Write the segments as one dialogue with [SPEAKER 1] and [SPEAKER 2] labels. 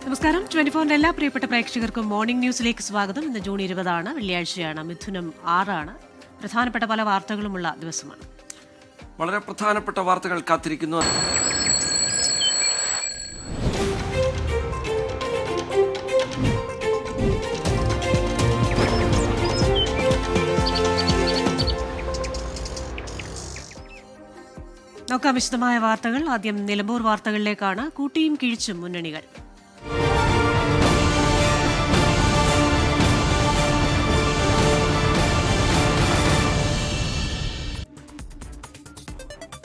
[SPEAKER 1] നമസ്കാരം. 24 എല്ലാ പ്രിയപ്പെട്ട പ്രേക്ഷകർക്കും മോർണിംഗ് ന്യൂസിലേക്ക് സ്വാഗതം. ഇന്ന് ജൂൺ 20 വെള്ളിയാഴ്ചയാണ്. മിഥുനം 6 പ്രധാനപ്പെട്ട പല വാർത്തകളുമുള്ള ദിവസമാണ്.
[SPEAKER 2] വളരെ പ്രധാനപ്പെട്ട വാർത്തകൾ കാത്തിരിക്കുന്നു.
[SPEAKER 1] നോക്കാം വിശദമായ വാർത്തകൾ. ആദ്യം നിലമ്പൂർ വാർത്തകളിലേക്കാണ്. കൂട്ടിയും കിഴിച്ചും മുന്നണികൾ.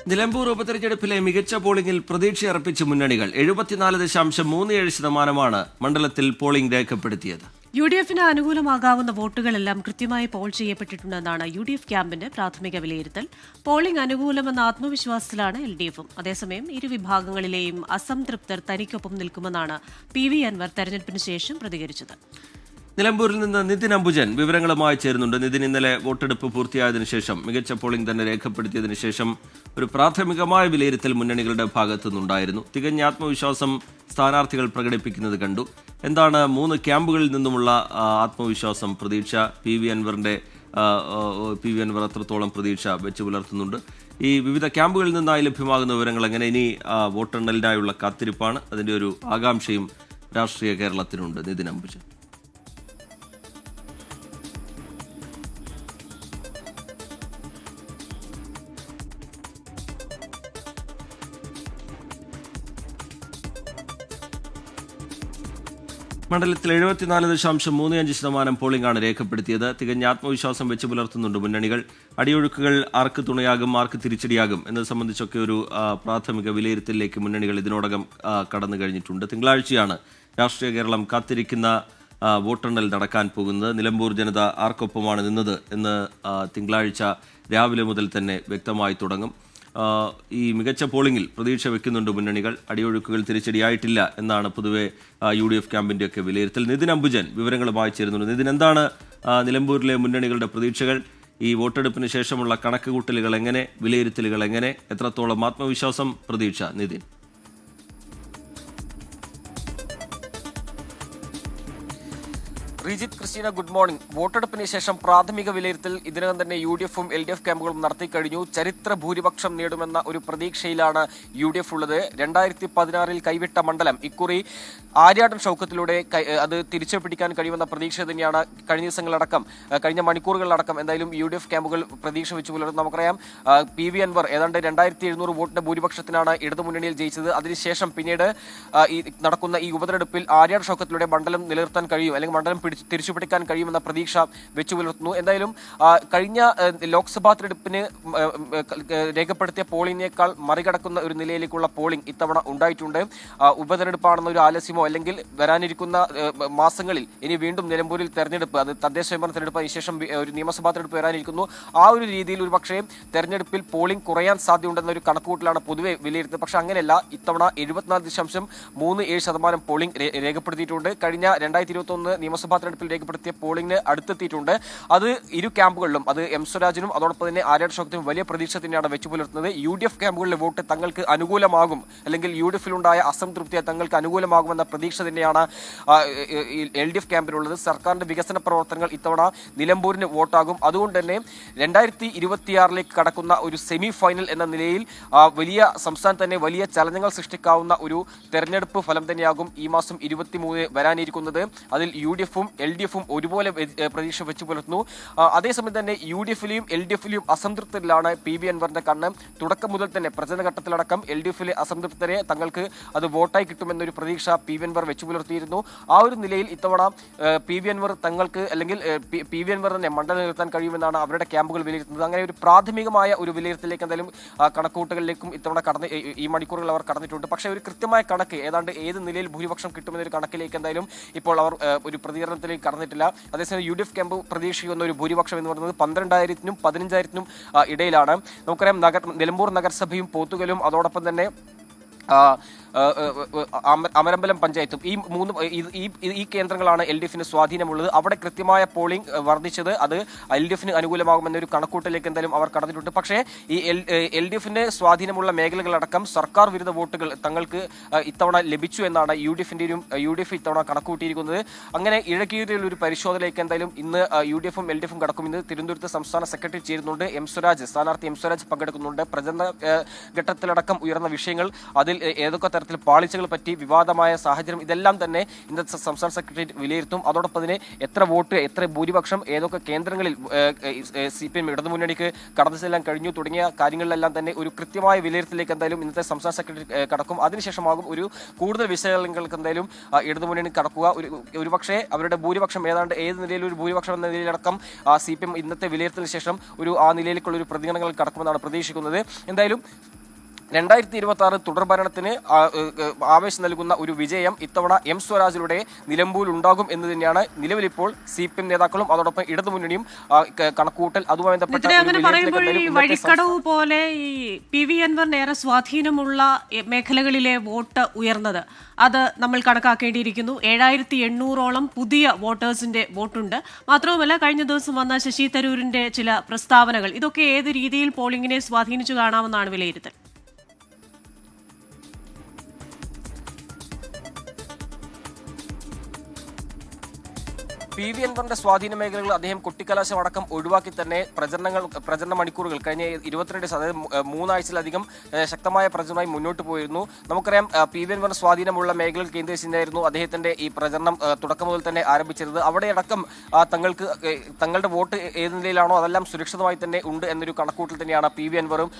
[SPEAKER 2] നിലമ്പൂർ ഉപതെരഞ്ഞെടുപ്പിലെ മികച്ച പോളിംഗിൽ പ്രതീക്ഷയർപ്പിച്ച് മുന്നണികൾ. 74.37% മണ്ഡലത്തിൽ പോളിംഗ് രേഖപ്പെടുത്തിയത്.
[SPEAKER 1] UDFന് അനുകൂലമാകാവുന്ന വോട്ടുകളെല്ലാം കൃത്യമായി പോൾ ചെയ്യപ്പെട്ടിട്ടുണ്ടെന്നാണ് UDF ക്യാമ്പിന്റെ പ്രാഥമിക വിലയിരുത്തൽ. പോളിംഗ് അനുകൂലമെന്ന ആത്മവിശ്വാസത്തിലാണ് LDFും. അതേസമയം ഇരുവിഭാഗങ്ങളിലെയും അസംതൃപ്തർ തനിക്കൊപ്പം നിൽക്കുമെന്നാണ് PV അൻവർ തെരഞ്ഞെടുപ്പിന് ശേഷം പ്രതികരിച്ചത്.
[SPEAKER 2] നിലമ്പൂരിൽ നിന്ന് നിതിൻ അംബുജൻ വിവരങ്ങളുമായി ചേരുന്നുണ്ട്. നിതിൻ, ഇന്നലെ വോട്ടെടുപ്പ് പൂർത്തിയായതിനു ശേഷം മികച്ച പോളിംഗ് തന്നെ രേഖപ്പെടുത്തിയതിനു ശേഷം ഒരു പ്രാഥമികമായ വിലയിരുത്തൽ മുന്നണികളുടെ ഭാഗത്തു നിന്നുണ്ടായിരുന്നു. തികഞ്ഞ ആത്മവിശ്വാസം സ്ഥാനാർത്ഥികൾ പ്രകടിപ്പിക്കുന്നത് കണ്ടു. എന്താണ് 3 ക്യാമ്പുകളിൽ നിന്നുമുള്ള ആത്മവിശ്വാസം, പ്രതീക്ഷ? PV അൻവർ അത്രത്തോളം പ്രതീക്ഷ വെച്ച് പുലർത്തുന്നുണ്ട്. ഈ വിവിധ ക്യാമ്പുകളിൽ നിന്നായി ലഭ്യമാകുന്ന വിവരങ്ങൾ എങ്ങനെ? ഇനി വോട്ടെണ്ണലിനായുള്ള കാത്തിരിപ്പാണ്, അതിൻ്റെ ഒരു ആകാംക്ഷയും രാഷ്ട്രീയ കേരളത്തിനുണ്ട്. നിതിൻ അംബുജൻ. മണ്ഡലത്തിൽ 74.35% പോളിംഗാണ് രേഖപ്പെടുത്തിയത്. തികഞ്ഞ ആത്മവിശ്വാസം വെച്ച് പുലർത്തുന്നുണ്ട് മുന്നണികൾ. അടിയൊഴുക്കുകൾ ആർക്ക് തുണയാകും, ആർക്ക് തിരിച്ചടിയാകും എന്നത് സംബന്ധിച്ചൊക്കെ ഒരു പ്രാഥമിക വിലയിരുത്തലിലേക്ക് മുന്നണികൾ ഇതിനോടകം കടന്നു കഴിഞ്ഞിട്ടുണ്ട്. തിങ്കളാഴ്ചയാണ് രാഷ്ട്രീയ കേരളം കാത്തിരിക്കുന്ന വോട്ടെണ്ണൽ നടക്കാൻ പോകുന്നത്. നിലമ്പൂർ ജനത ആർക്കൊപ്പമാണ് നിന്നത് എന്ന് തിങ്കളാഴ്ച രാവിലെ മുതൽ തന്നെ വ്യക്തമായി തുടങ്ങും. ഈ മികച്ച പോളിംഗിൽ പ്രതീക്ഷ വെക്കുന്നുണ്ട് മുന്നണികൾ. അടിയൊഴുക്കുകൾ തിരിച്ചടിയായിട്ടില്ല എന്നാണ് പൊതുവെ UDF ക്യാമ്പിൻ്റെയൊക്കെ വിലയിരുത്തൽ. നിതിൻ അംബുജൻ വിവരങ്ങളുമായി ചേരുന്നുണ്ട്. നിതിൻ, എന്താണ് നിലമ്പൂരിലെ മുന്നണികളുടെ പ്രതീക്ഷകൾ? ഈ വോട്ടെടുപ്പിന് ശേഷമുള്ള കണക്കുകൂട്ടലുകൾ എങ്ങനെ, വിലയിരുത്തലുകൾ എങ്ങനെ, എത്രത്തോളം ആത്മവിശ്വാസം, പ്രതീക്ഷ? Nithin.
[SPEAKER 3] Rijith, Christina, good morning. വോട്ടെടുപ്പിന് ശേഷം പ്രാഥമിക വിലയിരുത്തൽ ഇതിനകം തന്നെ UDFും LDF ക്യാമ്പുകളും നടത്തിക്കഴിഞ്ഞു. ചരിത്ര ഭൂരിപക്ഷം നേടുമെന്ന ഒരു പ്രതീക്ഷയിലാണ് UDF ഉള്ളത്. 2016 കൈവിട്ട മണ്ഡലം ഇക്കുറി ആര്യാടൻ ഷൗക്കത്തിലൂടെ അത് തിരിച്ചു പിടിക്കാൻ കഴിയുമെന്ന പ്രതീക്ഷ തന്നെയാണ് കഴിഞ്ഞ ദിവസങ്ങളടക്കം, കഴിഞ്ഞ മണിക്കൂറുകളിലടക്കം എന്തായാലും UDF ക്യാമ്പുകൾ പ്രതീക്ഷ വെച്ച് പുലർത്തും. നമുക്കറിയാം PV അൻവർ ഏതാണ്ട് 2700 വോട്ടിന്റെ ഭൂരിപക്ഷത്തിനാണ് ഇടതുമുന്നണിയിൽ ജയിച്ചത്. അതിനുശേഷം പിന്നീട് ഈ നടക്കുന്ന ഈ ഉപതെരഞ്ഞെടുപ്പിൽ ആര്യാടൻ ഷൗക്കത്തിലൂടെ മണ്ഡലം നിലനിർത്താൻ കഴിയും, അല്ലെങ്കിൽ മണ്ഡലം തിരിച്ചുപിടിക്കാൻ കഴിയുമെന്ന പ്രതീക്ഷ വെച്ചു പുലർത്തുന്നു. എന്തായാലും കഴിഞ്ഞ ലോക്സഭാ തെരഞ്ഞെടുപ്പിന് രേഖപ്പെടുത്തിയ പോളിംഗിനേക്കാൾ മറികടക്കുന്ന ഒരു നിലയിലേക്കുള്ള പോളിംഗ് ഇത്തവണ ഉണ്ടായിട്ടുണ്ട്. ഉപതെരഞ്ഞെടുപ്പാണെന്ന ഒരു ആലസ്യമോ അല്ലെങ്കിൽ വരാനിരിക്കുന്ന മാസങ്ങളിൽ ഇനി വീണ്ടും നിലമ്പൂരിൽ തെരഞ്ഞെടുപ്പ്, അത് തദ്ദേശ സ്വയംഭരണ തെരഞ്ഞെടുപ്പ്, അതിനുശേഷം ഒരു നിയമസഭാ തെരഞ്ഞെടുപ്പ് വരാനിരിക്കുന്നു. ആ ഒരു രീതിയിൽ ഒരു പക്ഷേ തെരഞ്ഞെടുപ്പിൽ പോളിംഗ് കുറയാൻ സാധ്യതയുണ്ടെന്ന ഒരു കണക്കുകൂട്ടലാണ് പൊതുവെ വിലയിരുത്തുന്നത്. പക്ഷെ അങ്ങനെയല്ല. ഇത്തവണ 74.37% പോളിംഗ് രേഖപ്പെടുത്തിയിട്ടുണ്ട്. കഴിഞ്ഞ 2021 നിയമസഭാ തെരഞ്ഞെടുപ്പിൽ രേഖപ്പെടുത്തിയ പോളിംഗിന് അടുത്തെത്തിയിട്ടുണ്ട്. അത് ഇരു ക്യാമ്പുകളിലും, അത് M സ്വരാജിനും അതോടൊപ്പം തന്നെ ആര്യാടൻ ഷൗക്കത്തിനും വലിയ പ്രതീക്ഷ തന്നെയാണ് വെച്ചു പുലർത്തുന്നത്. UDF ക്യാമ്പുകളിലെ വോട്ട് തങ്ങൾക്ക് അനുകൂലമാകും, അല്ലെങ്കിൽ UDFിലുണ്ടായ അസംതൃപ്തി തങ്ങൾക്ക് അനുകൂലമാകുമെന്ന പ്രതീക്ഷ തന്നെയാണ് LDF ക്യാമ്പിലുള്ളത്. സർക്കാരിന്റെ വികസന പ്രവർത്തനങ്ങൾ ഇത്തവണ നിലമ്പൂരിന് വോട്ടാകും. അതുകൊണ്ട് തന്നെ 2026 കടക്കുന്ന ഒരു സെമി ഫൈനൽ എന്ന നിലയിൽ വലിയ സംസ്ഥാനത്ത് തന്നെ വലിയ ചലനങ്ങൾ സൃഷ്ടിക്കാവുന്ന ഒരു തെരഞ്ഞെടുപ്പ് ഫലം തന്നെയാകും ഈ മാസം 23 വരാനിരിക്കുന്നത്. അതിൽ UDFും LDFും ഒരുപോലെ പ്രതീക്ഷ വെച്ചു പുലർത്തുന്നു. അതേസമയം തന്നെ UDFിലെയും LDFിലെയും അസംതൃപ്തരിലാണ് PV അൻവറിന്റെ കണ്ണ്. തുടക്കം മുതൽ തന്നെ പ്രചരണഘട്ടത്തിലടക്കം LDFിലെ അസംതൃപ്തരെ തങ്ങൾക്ക് അത് വോട്ടായി കിട്ടുമെന്നൊരു പ്രതീക്ഷ PV അൻവർ വെച്ചു പുലർത്തിയിരുന്നു. ആ ഒരു നിലയിൽ ഇത്തവണ PV അൻവർ തങ്ങൾക്ക്, അല്ലെങ്കിൽ PV അൻവർ തന്നെ മണ്ഡലം നിർത്താൻ കഴിയുമെന്നാണ് അവരുടെ ക്യാമ്പുകൾ വിലയിരുത്തുന്നത്. അങ്ങനെ ഒരു പ്രാഥമികമായ ഒരു വിലയിരുത്തലിലേക്ക് എന്തായാലും കണക്കുകൂട്ടലിലേക്കും ഇത്തവണ ഈ മണിക്കൂറുകൾ അവർ കടന്നിട്ടുണ്ട്. പക്ഷേ ഒരു കൃത്യമായ കണക്ക്, ഏതാണ്ട് ഏത് നിലയിൽ ഭൂരിപക്ഷം കിട്ടുമെന്നൊരു കണക്കിലേക്ക് എന്തായാലും ഇപ്പോൾ അവർ ഒരു പ്രതികരണത്തിലേക്ക് കടന്നിട്ടില്ല. അതേസമയം UDF ക്യാമ്പ് പ്രതീക്ഷിക്കുന്ന ഒരു ഭൂരിപക്ഷം എന്ന് പറയുന്നത് 12,000-നും 15,000-നും ഇടയിലാണ്. നമുക്കറിയാം നിലമ്പൂർ നഗരസഭയും പോത്തുകലും അതോടൊപ്പം തന്നെ അമരമ്പലം പഞ്ചായത്തും ഈ കേന്ദ്രങ്ങളാണ് LDFന് സ്വാധീനമുള്ളത്. അവിടെ കൃത്യമായ പോളിംഗ് വർദ്ധിച്ചത് അത് LDFന് അനുകൂലമാകുമെന്നൊരു കണക്കൂട്ടലിലേക്ക് എന്തായാലും അവർ കടന്നിട്ടുണ്ട്. പക്ഷേ ഈ LDFന് സ്വാധീനമുള്ള മേഖലകളടക്കം സർക്കാർ വിരുദ്ധ വോട്ടുകൾ തങ്ങൾക്ക് ഇത്തവണ ലഭിച്ചു എന്നാണ് UDF ഇത്തവണ കണക്കുകൂട്ടിയിരിക്കുന്നത്. അങ്ങനെ ഇഴകീറിയുള്ള ഒരു പരിശോധനയിലേക്ക് എന്തായാലും ഇന്ന് UDFും LDFും കടക്കും. ഇന്ന് തിരുവനന്തപുരത്ത് സംസ്ഥാന സെക്രട്ടറി ചേരുന്നുണ്ട്. സ്ഥാനാർത്ഥി എം സ്വരാജ് പങ്കെടുക്കുന്നുണ്ട്. പ്രചരണ ഘട്ടത്തിലടക്കം ഉയർന്ന വിഷയങ്ങൾ, അതിൽ ഏതൊക്കെ തരത്തിൽ പാളിച്ചകൾ പറ്റി, വിവാദമായ സാഹചര്യം, ഇതെല്ലാം തന്നെ ഇന്നത്തെ സംസ്ഥാന സെക്രട്ടറി വിലയിരുത്തും. അതോടൊപ്പം തന്നെ എത്ര വോട്ട്, എത്ര ഭൂരിപക്ഷം, ഏതൊക്കെ കേന്ദ്രങ്ങളിൽ CPM ഇടതുമുന്നണിക്ക് കടന്നു ചെല്ലാൻ കഴിഞ്ഞു തുടങ്ങിയ കാര്യങ്ങളിലെല്ലാം തന്നെ ഒരു കൃത്യമായ വിലയിരുത്തലിലേക്ക് എന്തായാലും ഇന്നത്തെ സംസ്ഥാന സെക്രട്ടറി കടക്കും. അതിനുശേഷമാകും ഒരു കൂടുതൽ വിശകലനങ്ങൾക്ക് എന്തായാലും ഇടതുമുന്നണി കടക്കുക. ഒരുപക്ഷെ അവരുടെ ഭൂരിപക്ഷം ഏത് നിലയിൽ ഒരു ഭൂരിപക്ഷം എന്ന നിലയിലടക്കം CPM ഇന്നത്തെ വിലയിരുത്തലിന് ശേഷം ആ നിലയിലേക്കുള്ള ഒരു പ്രതികരണങ്ങൾ കടക്കുമെന്നാണ് പ്രതീക്ഷിക്കുന്നത്. എന്തായാലും 2026 തുടർഭരണത്തിന് ആവേശം നൽകുന്ന ഒരു വിജയം ഇത്തവണ എം സ്വരാജിലൂടെ നിലമ്പൂരിൽ ഉണ്ടാകും എന്ന് തന്നെയാണ് നിലവിലിപ്പോൾ CPM നേതാക്കളും അതോടൊപ്പം ഇടതുമുന്നണിയും കണക്കുകൂട്ടൽ. അതുമായി
[SPEAKER 1] വഴിക്കടവ് പോലെ ഈ PV അൻവറിന് ഏറെ സ്വാധീനമുള്ള മേഖലകളിലെ വോട്ട് ഉയർന്നത് അത് നമ്മൾ കണക്കാക്കേണ്ടിയിരിക്കുന്നു. 7800ഓളം പുതിയ വോട്ടേഴ്സിന്റെ വോട്ടുണ്ട്. മാത്രവുമല്ല കഴിഞ്ഞ ദിവസം വന്ന ശശി തരൂരിന്റെ ചില പ്രസ്താവനകൾ, ഇതൊക്കെ ഏത് രീതിയിൽ പോളിംഗിനെ സ്വാധീനിച്ചു കാണാമെന്നാണ് വിലയിരുത്തൽ.
[SPEAKER 3] PV അൻവറിന്റെ സ്വാധീന മേഖലകൾ അദ്ദേഹം കൊട്ടിക്കലാശം അടക്കം ഒഴിവാക്കി തന്നെ പ്രചരണ മണിക്കൂറുകൾ കഴിഞ്ഞ 22 അതായത് 3 ആഴ്ചയിലധികം ശക്തമായ പ്രചരണമായി മുന്നോട്ട് പോയിരുന്നു. നമുക്കറിയാം PV അൻവറിന്റെ സ്വാധീനമുള്ള മേഖലകൾ കേന്ദ്രീകരിച്ചായിരുന്നു അദ്ദേഹത്തിന്റെ ഈ പ്രചരണം തുടക്കം മുതൽ തന്നെ ആരംഭിച്ചിരുന്നത്. അവിടെ അടക്കം തങ്ങളുടെ വോട്ട് ഏത് നിലയിലാണോ അതെല്ലാം സുരക്ഷിതമായി തന്നെ ഉണ്ട് എന്നൊരു കണക്കൂട്ടിൽ തന്നെയാണ് PV അൻവറും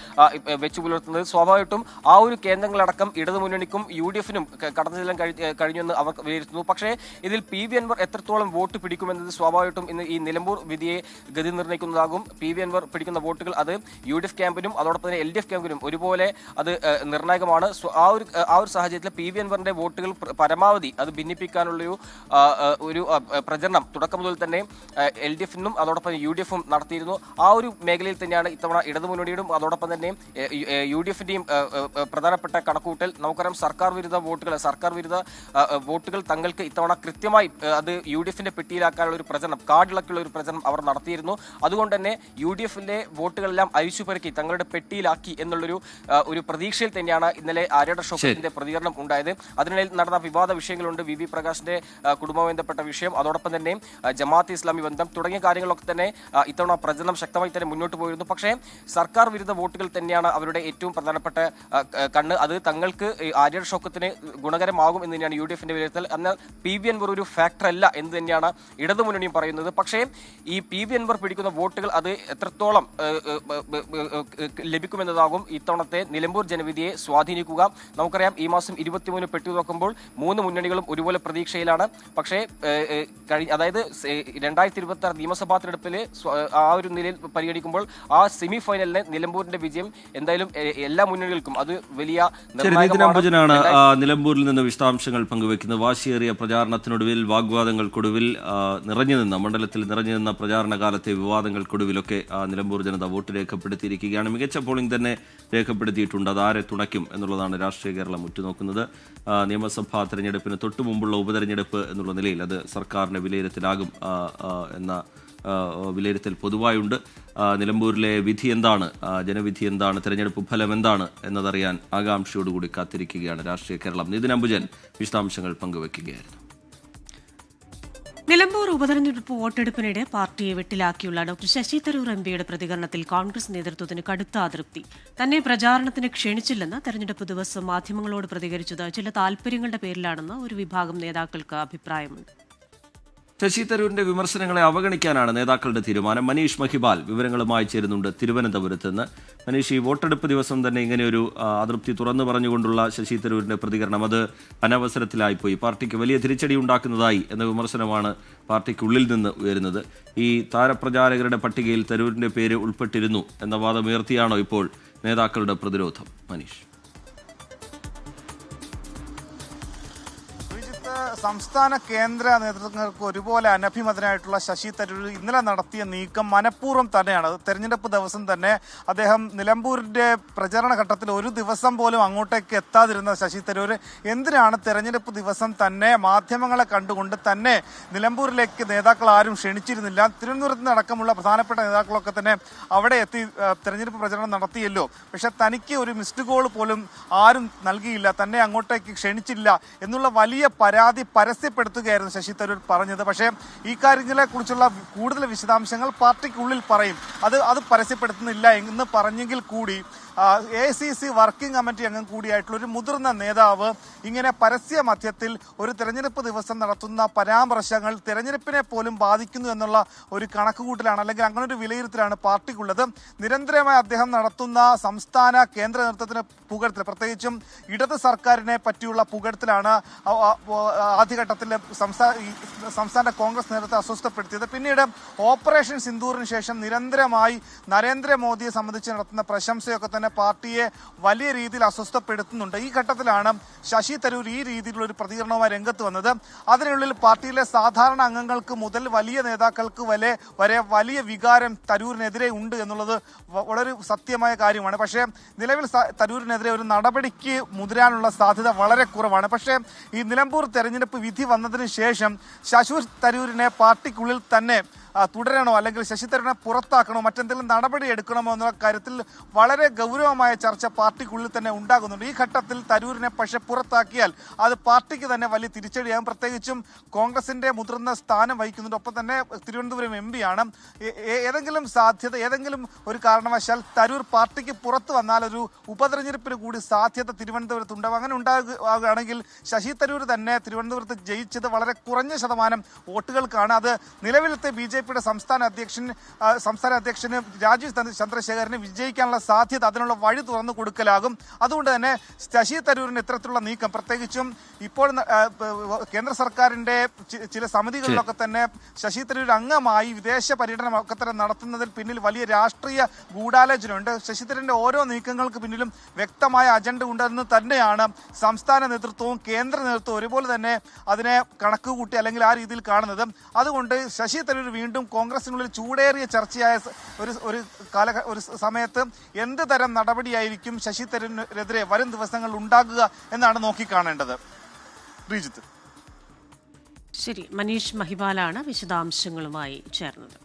[SPEAKER 3] വെച്ചു പുലർത്തുന്നത്. സ്വാഭാവികമായിട്ടും ആ ഒരു കേന്ദ്രങ്ങളടക്കം ഇടതുമുന്നണിക്കും UDFനും കടന്നു ചെല്ലാൻ കഴിഞ്ഞെന്ന് അവർ വിലയിരുത്തുന്നു. പക്ഷേ ഇതിൽ PV അൻവർ എത്രത്തോളം വോട്ട് പിടിക്കുമെന്നത് സ്വാഭാവികമായിട്ടും ഇന്ന് ഈ നിലമ്പൂർ വിധിയെ ഗതി നിർണ്ണയിക്കുന്നതാകും. PV അൻവർ പിടിക്കുന്ന വോട്ടുകൾ അത് UDF ക്യാമ്പിനും അതോടൊപ്പം തന്നെ LDF ക്യാമ്പിനും ഒരുപോലെ അത് നിർണായകമാണ്. ആ ഒരു സാഹചര്യത്തിൽ PV അൻവറിന്റെ വോട്ടുകൾ പരമാവധി അത് ഭിന്നിപ്പിക്കാനുള്ളൊരു പ്രചരണം തുടക്കം മുതൽ തന്നെ LDFനും അതോടൊപ്പം UDFും നടത്തിയിരുന്നു. ആ ഒരു മേഖലയിൽ തന്നെയാണ് ഇത്തവണ ഇടതുമുന്നണിയുടെയും അതോടൊപ്പം തന്നെ UDFന്റെയും പ്രധാനപ്പെട്ട കണക്കുകൂട്ടൽ. നമുക്കറിയാം സർക്കാർ വിരുദ്ധ വോട്ടുകൾ തങ്ങൾക്ക് ഇത്തവണ കൃത്യമായി അത് UDFന്റെ പെട്ടിയിലാക്കാനുള്ള ഒരു പ്രചരണം, കാർഡിളക്കുള്ള ഒരു പ്രചരണം അവർ നടത്തിയിരുന്നു. അതുകൊണ്ട് തന്നെ UDFന്റെ വോട്ടുകളെല്ലാം അഴിച്ചുപെറുക്കി തങ്ങളുടെ പെട്ടിയിലാക്കി എന്നുള്ളൊരു പ്രതീക്ഷയിൽ തന്നെയാണ് ഇന്നലെ ആര്യാട ഷൗക്കത്തിന്റെ പ്രതികരണം ഉണ്ടായത്. അതിനിടയിൽ നടന്ന വിവാദ വിഷയങ്ങളുണ്ട്. VV പ്രകാശിന്റെ കുടുംബവുമായി ബന്ധപ്പെട്ട വിഷയം, അതോടൊപ്പം തന്നെ ജമാഅത്ത് ഇസ്ലാമി ബന്ധം തുടങ്ങിയ കാര്യങ്ങളൊക്കെ തന്നെ ഇത്തവണ പ്രചരണം ശക്തമായി തന്നെ മുന്നോട്ട് പോയിരുന്നു. പക്ഷേ സർക്കാർ വിരുദ്ധ വോട്ടുകൾ തന്നെയാണ് അവരുടെ ഏറ്റവും പ്രധാനപ്പെട്ട കണ്ണ്. അത് തങ്ങൾക്ക് ആര്യാട ഷൗക്കത്തിന് ഗുണകരമാകും എന്ന് തന്നെയാണ് UDFന്റെ വിലയിരുത്തൽ. എന്നാൽ PV അൻവർ ഒരു ഫാക്ടർ അല്ല എന്ന് തന്നെയാണ് ഇടതുമുന്നണിയും പറയുന്നത്. പക്ഷേ ഈ PV അൻവർ പിടിക്കുന്ന വോട്ടുകൾ അത് എത്രത്തോളം ലഭിക്കുമെന്നതാകും ഇത്തവണത്തെ നിലമ്പൂർ ജനവിധിയെ സ്വാധീനിക്കുക. നമുക്കറിയാം ഈ മാസം 23 പെട്ടി തുറക്കുമ്പോൾ 3 മുന്നണികളും ഒരുപോലെ പ്രതീക്ഷയിലാണ്. പക്ഷേ അതായത് 2026 നിയമസഭാ തെരഞ്ഞെടുപ്പിൽ ആ ഒരു നിലയിൽ പരിഗണിക്കുമ്പോൾ ആ സെമി ഫൈനലിന് നിലമ്പൂരിന്റെ വിജയം എന്തായാലും എല്ലാ മുന്നണികൾക്കും അത് വലിയ
[SPEAKER 2] നിർണായകമാണ്. നിലമ്പൂരിൽ നിന്ന് വിശദാംശങ്ങൾ പങ്കുവെക്കുന്നത്. വാശിയേറിയ പ്രചാരണത്തിനൊടുവിൽ വാഗ്വാദങ്ങൾക്കൊടുവിൽ മണ്ഡലത്തിൽ നിറഞ്ഞു നിന്ന പ്രചാരണ കാലത്തെ വിവാദങ്ങൾക്കൊടുവിലൊക്കെ നിലമ്പൂർ ജനത വോട്ട് രേഖപ്പെടുത്തിയിരിക്കുകയാണ്. മികച്ച പോളിംഗ് തന്നെ രേഖപ്പെടുത്തിയിട്ടുണ്ട്. അതാരെ തുണയ്ക്കും എന്നുള്ളതാണ് രാഷ്ട്രീയ കേരളം ഉറ്റുനോക്കുന്നത്. നിയമസഭാ തെരഞ്ഞെടുപ്പിന് തൊട്ടു മുമ്പുള്ള ഉപതെരഞ്ഞെടുപ്പ് എന്നുള്ള നിലയിൽ അത് സർക്കാരിന്റെ വിലയിരുത്തലാകും എന്ന വിലയിരുത്തൽ പൊതുവായുണ്ട്. നിലമ്പൂരിലെ വിധി എന്താണ്, ജനവിധി എന്താണ്, തെരഞ്ഞെടുപ്പ് ഫലം എന്താണ് എന്നതറിയാൻ ആകാംക്ഷയോടുകൂടി കാത്തിരിക്കുകയാണ് രാഷ്ട്രീയ കേരളം. നിതിൻ അംബുജൻ വിശദാംശങ്ങൾ പങ്കുവെക്കുകയായിരുന്നു.
[SPEAKER 1] നിലമ്പൂർ ഉപതെരഞ്ഞെടുപ്പ് വോട്ടെടുപ്പിനിടെ പാർട്ടിയെ വെട്ടിലാക്കിയുള്ള ഡോക്ടർ ശശി തരൂർ MPയുടെ പ്രതികരണത്തിൽ കോൺഗ്രസ് നേതൃത്വത്തിന് കടുത്ത അതൃപ്തി. തന്നെ പ്രചാരണത്തിന് ക്ഷണിച്ചില്ലെന്ന് തെരഞ്ഞെടുപ്പ് ദിവസം മാധ്യമങ്ങളോട് പ്രതികരിച്ചത് ചില താൽപര്യങ്ങളുടെ പേരിലാണെന്ന് ഒരു വിഭാഗം നേതാക്കൾക്ക് അഭിപ്രായമുണ്ട്.
[SPEAKER 2] ശശി തരൂരിന്റെ വിമർശനങ്ങളെ അവഗണിക്കാനാണ് നേതാക്കളുടെ തീരുമാനം. മനീഷ് മഹിബാൽ വിവരങ്ങളുമായി ചേരുന്നുണ്ട് തിരുവനന്തപുരത്ത് നിന്ന്. മനീഷ്, ഈ വോട്ടെടുപ്പ് ദിവസം തന്നെ ഇങ്ങനെയൊരു അതൃപ്തി തുറന്നു പറഞ്ഞുകൊണ്ടുള്ള ശശി തരൂരിന്റെ പ്രതികരണം അത് അനവസരത്തിലായിപ്പോയി, പാർട്ടിക്ക് വലിയ തിരിച്ചടി ഉണ്ടാക്കുന്നതായി എന്ന വിമർശനമാണ് പാർട്ടിക്കുള്ളിൽ നിന്ന് ഉയരുന്നത്. ഈ താരപ്രചാരകരുടെ പട്ടികയിൽ തരൂരിന്റെ പേര് ഉൾപ്പെട്ടിരുന്നു എന്ന വാദമുയർത്തിയാണോ ഇപ്പോൾ നേതാക്കളുടെ പ്രതിരോധം? മനീഷ്.
[SPEAKER 4] സംസ്ഥാന കേന്ദ്ര നേതൃത്വങ്ങൾക്ക് ഒരുപോലെ അനഭിമതനായിട്ടുള്ള ശശി തരൂർ ഇന്നലെ നടത്തിയ നീക്കം മനഃപൂർവ്വം തന്നെയാണ്. തെരഞ്ഞെടുപ്പ് ദിവസം തന്നെ അദ്ദേഹം നിലമ്പൂരിന്റെ പ്രചരണ ഘട്ടത്തിൽ ഒരു ദിവസം പോലും അങ്ങോട്ടേക്ക് എത്താതിരുന്ന ശശി തരൂർ എന്തിനാണ് തെരഞ്ഞെടുപ്പ് ദിവസം തന്നെ മാധ്യമങ്ങളെ കണ്ടുകൊണ്ട് തന്നെ നിലമ്പൂരിലേക്ക് നേതാക്കൾ ആരും ക്ഷണിച്ചിരുന്നില്ല. തിരുവനന്തപുരത്ത് അടക്കമുള്ള പ്രധാനപ്പെട്ട നേതാക്കളൊക്കെ തന്നെ അവിടെ എത്തി തെരഞ്ഞെടുപ്പ് പ്രചരണം നടത്തിയല്ലോ. പക്ഷെ തനിക്ക് ഒരു മിസ്ഡ് കോൾ പോലും ആരും നൽകിയില്ല, തന്നെ അങ്ങോട്ടേക്ക് ക്ഷണിച്ചില്ല എന്നുള്ള വലിയ പരാതി പരസ്യപ്പെടുത്തുകയായിരുന്നു ശശി തരൂർ പറഞ്ഞത്. പക്ഷേ ഈ കാര്യങ്ങളെ കുറിച്ചുള്ള കൂടുതൽ വിശദാംശങ്ങൾ പാർട്ടിക്കുള്ളിൽ പറയും, അത് പരസ്യപ്പെടുത്തുന്നില്ല എന്ന് പറഞ്ഞെങ്കിൽ കൂടി ACC വർക്കിംഗ് കമ്മിറ്റി അംഗം കൂടിയായിട്ടുള്ള ഒരു മുതിർന്ന നേതാവ് ഇങ്ങനെ പരസ്യ മധ്യത്തിൽ ഒരു തെരഞ്ഞെടുപ്പ് ദിവസം നടത്തുന്ന പരാമർശങ്ങൾ തെരഞ്ഞെടുപ്പിനെ പോലും ബാധിക്കുന്നു എന്നുള്ള ഒരു കണക്കുകൂട്ടലാണ്, അല്ലെങ്കിൽ അങ്ങനെ ഒരു വിലയിരുത്തലാണ് പാർട്ടിക്കുള്ളത്. നിരന്തരമായി അദ്ദേഹം നടത്തുന്ന സംസ്ഥാന കേന്ദ്ര നേതൃത്വത്തിന് പുകഴ്ത്തൽ, പ്രത്യേകിച്ചും ഇടത് സർക്കാരിനെ പറ്റിയുള്ള പുകഴ്ത്തലാണ് ആദ്യഘട്ടത്തിൽ സംസ്ഥാന കോൺഗ്രസ് നേതൃത്വത്തെ അസ്വസ്ഥപ്പെടുത്തിയത്. പിന്നീട് ഓപ്പറേഷൻ സിന്ദൂറിന് ശേഷം നിരന്തരമായി നരേന്ദ്രമോദിയെ സംബന്ധിച്ച് നടത്തുന്ന പ്രശംസയൊക്കെ തന്നെ പാർട്ടിയെ വലിയ രീതിയിൽ അസ്വസ്ഥപ്പെടുത്തുന്നുണ്ട്. ഈ ഘട്ടത്തിലാണ് ശശി തരൂർ ഈ രീതിയിലുള്ള ഒരു പ്രതികരണവുമായി രംഗത്ത് വന്നത്. അതിനുള്ളിൽ പാർട്ടിയിലെ സാധാരണ അംഗങ്ങൾക്ക് മുതൽ വലിയ നേതാക്കൾക്ക് വരെ വലിയ വികാരം തരൂരിനെതിരെ ഉണ്ട് എന്നുള്ളത് വളരെ സത്യമായ കാര്യമാണ്. പക്ഷേ നിലവിൽ തരൂരിനെതിരെ ഒരു നടപടിക്ക് മുതിരാനുള്ള സാധ്യത വളരെ കുറവാണ്. പക്ഷേ ഈ നിലമ്പൂർ തെരഞ്ഞെടുപ്പ് വിധി വന്നതിന് ശേഷം ശശി തരൂരിനെ പാർട്ടിക്കുള്ളിൽ തന്നെ തുടരണോ അല്ലെങ്കിൽ ശശി തരൂരിനെ പുറത്താക്കണോ മറ്റെന്തെങ്കിലും നടപടി എടുക്കണമോ എന്ന കാര്യത്തിൽ വളരെ ഗൗരവമായ ചർച്ച പാർട്ടിക്കുള്ളിൽ തന്നെ ഉണ്ടാകുന്നുണ്ട്. ഈ ഘട്ടത്തിൽ തരൂരിനെ പക്ഷെ പുറത്താക്കിയാൽ അത് പാർട്ടിക്ക് തന്നെ വലിയ തിരിച്ചടിയാകും. പ്രത്യേകിച്ചും കോൺഗ്രസിന്റെ മുതിർന്ന സ്ഥാനം വഹിക്കുന്നുണ്ട്, ഒപ്പം തന്നെ തിരുവനന്തപുരം MP ആണ്. ഏതെങ്കിലും ഒരു കാരണവശാൽ തരൂർ പാർട്ടിക്ക് പുറത്തു വന്നാൽ ഒരു ഉപതെരഞ്ഞെടുപ്പിന് കൂടി സാധ്യത തിരുവനന്തപുരത്ത് ഉണ്ടാകും. അങ്ങനെ ഉണ്ടാകുകയാണെങ്കിൽ ശശി തരൂർ തന്നെ തിരുവനന്തപുരത്ത് ജയിച്ചത് വളരെ കുറഞ്ഞ ശതമാനം വോട്ടുകൾക്കാണ്. അത് നിലവിലത്തെ BJP സംസ്ഥാന അധ്യക്ഷന് രാജീവ് ചന്ദ്രശേഖരന് വിജയിക്കാനുള്ള സാധ്യത, അതിനുള്ള വഴി തുറന്നു കൊടുക്കലാകും. അതുകൊണ്ട് തന്നെ ശശി തരൂരിന് ഇത്തരത്തിലുള്ള നീക്കം, പ്രത്യേകിച്ചും ഇപ്പോൾ കേന്ദ്ര സർക്കാരിന്റെ ചില സമിതികളിലൊക്കെ തന്നെ ശശി തരൂർ അംഗമായി വിദേശ പര്യടനമൊക്കെ തന്നെ നടത്തുന്നതിൽ പിന്നിൽ വലിയ രാഷ്ട്രീയ ഗൂഢാലോചനയുണ്ട്. ശശി തരൂരിന്റെ ഓരോ നീക്കങ്ങൾക്ക് പിന്നിലും വ്യക്തമായ അജണ്ട ഉണ്ടെന്ന് തന്നെയാണ് സംസ്ഥാന നേതൃത്വവും കേന്ദ്ര നേതൃത്വവും ഒരുപോലെ തന്നെ അതിനെ കണക്കുകൂട്ടി അല്ലെങ്കിൽ ആ രീതിയിൽ കാണുന്നത്. അതുകൊണ്ട് ശശി തരൂർ വീണ്ടും കോൺഗ്രസിനുള്ളിൽ ചൂടേറിയ ചർച്ചയായ ഒരു സമയത്ത് എന്ത് തരം നടപടിയായിരിക്കും ശശി തരൂരിനെതിരെ വരും ദിവസങ്ങളിൽ ഉണ്ടാകുക എന്നാണ് നോക്കിക്കാണേണ്ടത്. ശ്രീജിത്ത്.
[SPEAKER 1] ശരി, മനീഷ് മഹിപാലാണ് വിശദാംശങ്ങളുമായി ചേർന്നത്.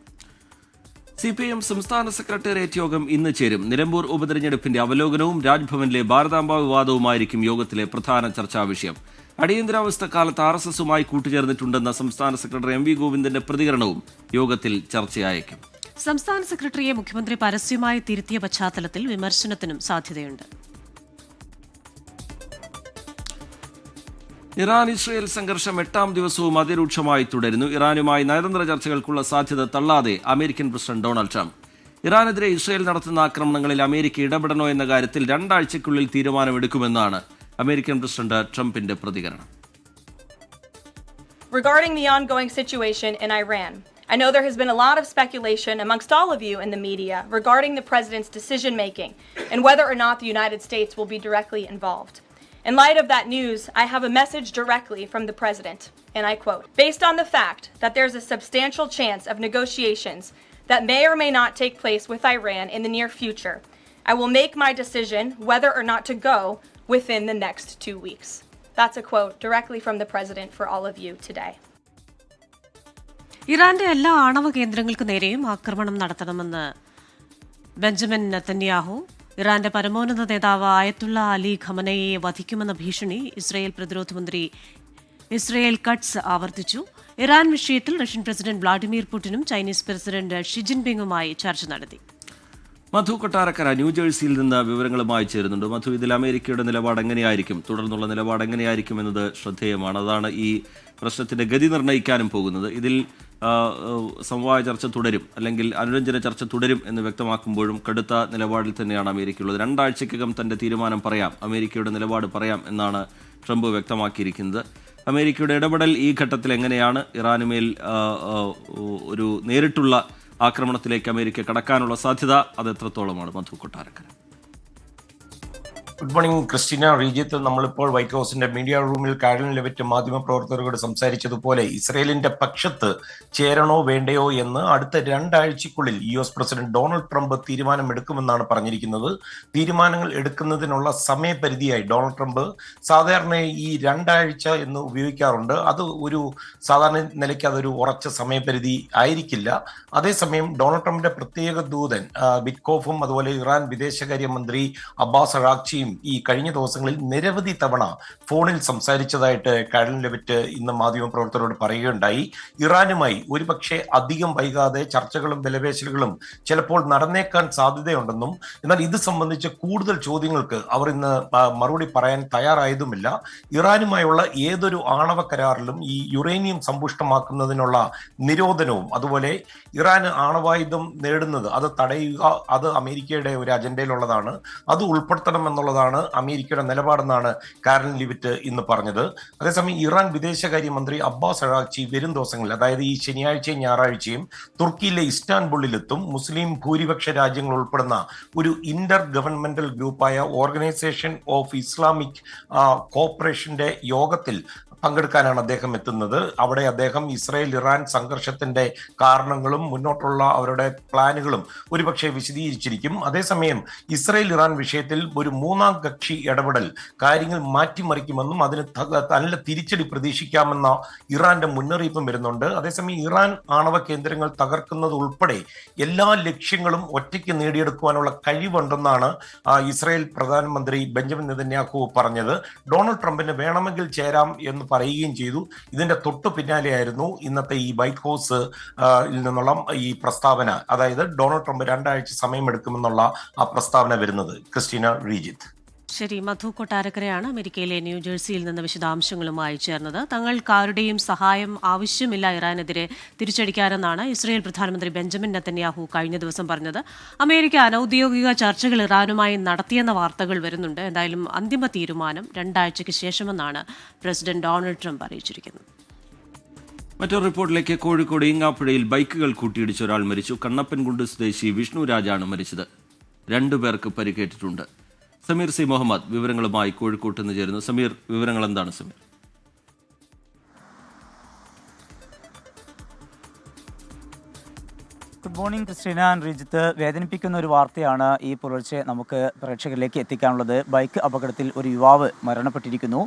[SPEAKER 2] CPIM സംസ്ഥാന സെക്രട്ടേറിയറ്റ് യോഗം ഇന്ന് ചേരും. നിലമ്പൂർ ഉപതെരഞ്ഞെടുപ്പിന്റെ അവലോകനവും രാജ്ഭവനിലെ ഭാരതാംബ വിവാദവുമായിരിക്കും യോഗത്തിലെ പ്രധാന ചർച്ചാ വിഷയം. അടിയന്തരാവസ്ഥ കാലത്ത് RSSുമായി കൂട്ടുചേർന്നിട്ടുണ്ടെന്ന സംസ്ഥാന സെക്രട്ടറി MV ഗോവിന്ദന്റെ പ്രതികരണവും യോഗത്തിൽ ചർച്ചയായേക്കും.
[SPEAKER 1] സംസ്ഥാന സെക്രട്ടറിയെ മുഖ്യമന്ത്രി പരസ്യമായി തിരുത്തിയ പശ്ചാത്തലത്തിൽ വിമർശനത്തിനും സാധ്യതയുണ്ട്.
[SPEAKER 2] ഇറാൻ-ഇസ്രയേൽ സംഘർഷം 8ാം ദിവസവും അതിരൂക്ഷമായി തുടരുന്നു. ഇറാനുമായി നയതന്ത്ര ചർച്ചകൾക്കുള്ള സാധ്യത തള്ളാതെ അമേരിക്കൻ പ്രസിഡന്റ് ഡൊണാൾഡ് ട്രംപ്. ഇറാനെതിരെ ഇസ്രയേൽ നടത്തുന്ന ആക്രമണങ്ങളിൽ അമേരിക്ക ഇടപെടണോ എന്ന കാര്യത്തിൽ 2 ആഴ്ചയ്ക്കുള്ളിൽ തീരുമാനമെടുക്കുമെന്നാണ് അമേരിക്കൻ പ്രസിഡന്റ് ട്രംപിന്റെ പ്രതികരണം.
[SPEAKER 5] Regarding the ongoing situation in Iran, I know there has been a lot of speculation amongst all of you in the media regarding the president's decision-making and whether or not the United States will be directly involved. In light of that news, I have a message directly from the president, and I quote, "Based on the fact that there's a substantial chance of negotiations that may or may not take place with Iran in the near future, I will make my decision whether or not to go within the next 2 weeks." That's a quote directly from the president for all of you today.
[SPEAKER 1] ഇറാന്റെ എല്ലാ ആണവ കേന്ദ്രങ്ങൾക്ക് നേരെയും ആക്രമണം നടത്തണമെന്ന് Benjamin Netanyahu. ഇറാന്റെ പരമോന്നത നേതാവ് ആയത്തുള്ള അലി ഖമനയെ വധിക്കുമെന്ന ഭീഷണി ഇസ്രായേൽ പ്രതിരോധ മന്ത്രി ഇസ്രായേൽ കട്സ് ആവർത്തിച്ചു. ഇറാൻ വിഷയത്തിൽ റഷ്യൻ പ്രസിഡന്റ് വ്ളാഡിമിർ പുടിനും ചൈനീസ് പ്രസിഡന്റ് ഷി ജിൻപിങ്ങുമായി ചർച്ച നടത്തി.
[SPEAKER 2] മധു കൊട്ടാരക്കര ന്യൂജേഴ്സിയിൽ നിന്ന് വിവരങ്ങളുമായി ചേരുന്നുണ്ട്. മധു, ഇതിൽ അമേരിക്കയുടെ നിലപാട് എങ്ങനെയായിരിക്കും, തുടർന്നുള്ള നിലപാട് എങ്ങനെയായിരിക്കും എന്നത് ശ്രദ്ധേയമാണ്. അതാണ് ഈ പ്രശ്നത്തിന്റെ ഗതി നിർണ്ണയിക്കാനും പോകുന്നത്. ഇതിൽ സമവായ ചർച്ച തുടരും അല്ലെങ്കിൽ അനുരഞ്ജന ചർച്ച തുടരും എന്ന് വ്യക്തമാക്കുമ്പോഴും കടുത്ത നിലപാടിൽ തന്നെയാണ് അമേരിക്കയുള്ളത്. 2 ആഴ്ചയ്ക്കകം തന്റെ തീരുമാനം പറയാം, അമേരിക്കയുടെ നിലപാട് പറയാം എന്നാണ് ട്രംപ് വ്യക്തമാക്കിയിരിക്കുന്നത്. അമേരിക്കയുടെ ഇടപെടൽ ഈ ഘട്ടത്തിൽ എങ്ങനെയാണ്? ഇറാനുമേൽ ഒരു നേരിട്ടുള്ള ആക്രമണത്തിലേക്ക് അമേരിക്ക കടക്കാനുള്ള സാധ്യത അത് എത്രത്തോളമാണ്? Madhu Kottarakkara.
[SPEAKER 6] Good morning Christina. Rejith, നമ്മളിപ്പോൾ വൈറ്റ് ഹൗസിന്റെ മീഡിയ റൂമിൽ കാരലിൻ ലെവിറ്റ് മാധ്യമപ്രവർത്തകരോട് സംസാരിച്ചതുപോലെ ഇസ്രയേലിന്റെ പക്ഷത്ത് ചേരണോ വേണ്ടയോ എന്ന് അടുത്ത 2 ആഴ്ചക്കുള്ളിൽ US പ്രസിഡന്റ് ഡൊണാൾഡ് ട്രംപ് തീരുമാനമെടുക്കുമെന്നാണ് പറഞ്ഞിരിക്കുന്നത്. തീരുമാനങ്ങൾ എടുക്കുന്നതിനുള്ള സമയപരിധിയായി ഡൊണാൾഡ് ട്രംപ് സാധാരണ ഈ 2 ആഴ്ച എന്ന് ഉപയോഗിക്കാറുണ്ട്. അത് ഒരു സാധാരണ നിലയ്ക്ക് അതൊരു ഉറച്ച സമയപരിധി ആയിരിക്കില്ല. അതേസമയം ഡൊണാൾഡ് ട്രംപിന്റെ പ്രത്യേക ദൂതൻ വിറ്റ്കോഫും അതുപോലെ ഇറാൻ വിദേശകാര്യമന്ത്രി അബ്ബാസ് അറാഖ്ചിയും ഈ കഴിഞ്ഞ ദിവസങ്ങളിൽ നിരവധി തവണ ഫോണിൽ സംസാരിച്ചതായിട്ട് കാരലിൻ ലെവിറ്റ് ഇന്ന് മാധ്യമപ്രവർത്തകരോട് പറയുകയുണ്ടായി. ഇറാനുമായി ഒരുപക്ഷെ അധികം വൈകാതെ ചർച്ചകളും വിലപേശലുകളും ചിലപ്പോൾ നടന്നേക്കാൻ സാധ്യതയുണ്ടെന്നും എന്നാൽ ഇത് സംബന്ധിച്ച് കൂടുതൽ ചോദ്യങ്ങൾക്ക് അവർ ഇന്ന് മറുപടി പറയാൻ തയ്യാറായതുമില്ല. ഇറാനുമായുള്ള ഏതൊരു ആണവ കരാറിലും ഈ യുറേനിയം സമ്പുഷ്ടമാക്കുന്നതിനുള്ള നിരോധനവും അതുപോലെ ഇറാൻ ആണവായുധം നേടുന്നത് അത് തടയുക, അത് അമേരിക്കയുടെ ഒരു അജണ്ടയിലുള്ളതാണ്. അത് ഉൾപ്പെടുത്തണം എന്നുള്ളതാണ് അമേരിക്കയുടെ നിലപാടെന്നാണ് കാരലിൻ ലെവിറ്റ് ഇന്ന് പറഞ്ഞത്. അതേസമയം ഇറാൻ വിദേശകാര്യമന്ത്രി അബ്ബാസ് അറാഖ്ചി വരും ദിവസങ്ങളിൽ, അതായത് ഈ ശനിയാഴ്ചയും ഞായറാഴ്ചയും തുർക്കിയിലെ ഇസ്താൻബുളിലെത്തും. മുസ്ലിം ഭൂരിപക്ഷ രാജ്യങ്ങൾ ഉൾപ്പെടുന്ന ഒരു ഇന്റർ ഗവൺമെന്റൽ ഗ്രൂപ്പായ ഓർഗനൈസേഷൻ ഓഫ് ഇസ്ലാമിക് കോപ്പറേഷന്റെ യോഗത്തിൽ പങ്കെടുക്കാനാണ് അദ്ദേഹം എത്തുന്നത്. അവിടെ അദ്ദേഹം ഇസ്രായേൽ ഇറാൻ സംഘർഷത്തിന്റെ കാരണങ്ങളും മുന്നോട്ടുള്ള അവരുടെ പ്ലാനുകളും ഒരുപക്ഷെ വിശദീകരിച്ചിരിക്കും. അതേസമയം ഇസ്രായേൽ ഇറാൻ വിഷയത്തിൽ ഒരു 3-ാം കക്ഷി ഇടപെടൽ കാര്യങ്ങൾ മാറ്റിമറിക്കുമെന്നും അതിന് നല്ല തിരിച്ചടി പ്രതീക്ഷിക്കാമെന്ന ഇറാന്റെ മുന്നറിയിപ്പും വരുന്നുണ്ട്. അതേസമയം ഇറാൻ ആണവ കേന്ദ്രങ്ങൾ തകർക്കുന്നത് ഉൾപ്പെടെ എല്ലാ ലക്ഷ്യങ്ങളും ഒറ്റയ്ക്ക് നേടിയെടുക്കുവാനുള്ള കഴിവുണ്ടെന്നാണ് ഇസ്രായേൽ പ്രധാനമന്ത്രി ബെഞ്ചമിൻ നെതന്യാഹു പറഞ്ഞത്. ഡൊണാൾഡ് ട്രംപിന് വേണമെങ്കിൽ ചേരാം എന്ന് പറയുകയും ചെയ്തു. ഇതിന്റെ തൊട്ടു പിന്നാലെയായിരുന്നു ഇന്നത്തെ ഈ വൈറ്റ് ഹൗസ് നിന്നുള്ള ഈ പ്രസ്താവന, അതായത് ഡൊണാൾഡ് ട്രംപ് 2 ആഴ്ച സമയമെടുക്കുമെന്നുള്ള ആ പ്രസ്താവന വരുന്നത്. ക്രിസ്റ്റീന, റീജിത്ത്.
[SPEAKER 1] ശരി, മധു കൊട്ടാരക്കരയാണ് അമേരിക്കയിലെ ന്യൂജേഴ്സിയിൽ നിന്ന് വിശദാംശങ്ങളുമായി ചേർന്നത്. തങ്ങൾക്കാരുടെയും സഹായം ആവശ്യമില്ല ഇറാനെതിരെ തിരിച്ചടിക്കാനെന്നാണ് ഇസ്രയേൽ പ്രധാനമന്ത്രി ബെഞ്ചമിൻ നെതന്യാഹു കഴിഞ്ഞ ദിവസം പറഞ്ഞത്. അമേരിക്ക അനൌദ്യോഗിക ചർച്ചകൾ ഇറാനുമായി നടത്തിയെന്ന വാർത്തകൾ വരുന്നുണ്ട്. എന്തായാലും അന്തിമ തീരുമാനം 2 ആഴ്ചയ്ക്ക് ശേഷമെന്നാണ് പ്രസിഡന്റ് ഡൊണാൾഡ് ട്രംപ് അറിയിച്ചിരിക്കുന്നത്.
[SPEAKER 2] മറ്റൊരു റിപ്പോർട്ടിലേക്ക്. കോഴിക്കോട് ഈങ്ങാപ്പുഴയിൽ ബൈക്കുകൾ കൂട്ടിയിടിച്ച് ഒരാൾ മരിച്ചു. കണ്ണപ്പൻകുണ്ട് സ്വദേശി വിഷ്ണു രാജാണ് മരിച്ചത്. 2 പേർക്ക് പരിക്കേറ്റിട്ടുണ്ട്. സമീർ സി മുഹമ്മദ് വിവരങ്ങളുമായി കോഴിക്കോട്ട് നിന്ന് ചേരുന്നു. സമീർ, വിവരങ്ങൾ എന്താണ് Sameer?
[SPEAKER 7] Good morning Christina and Rijith. വേദനിപ്പിക്കുന്ന ഒരു വാർത്തയാണ് ഈ പുലർച്ചെ നമുക്ക് പ്രേക്ഷകരിലേക്ക് എത്തിക്കാനുള്ളത്. ബൈക്ക് അപകടത്തിൽ ഒരു യുവാവ് മരണപ്പെട്ടിരിക്കുന്നു.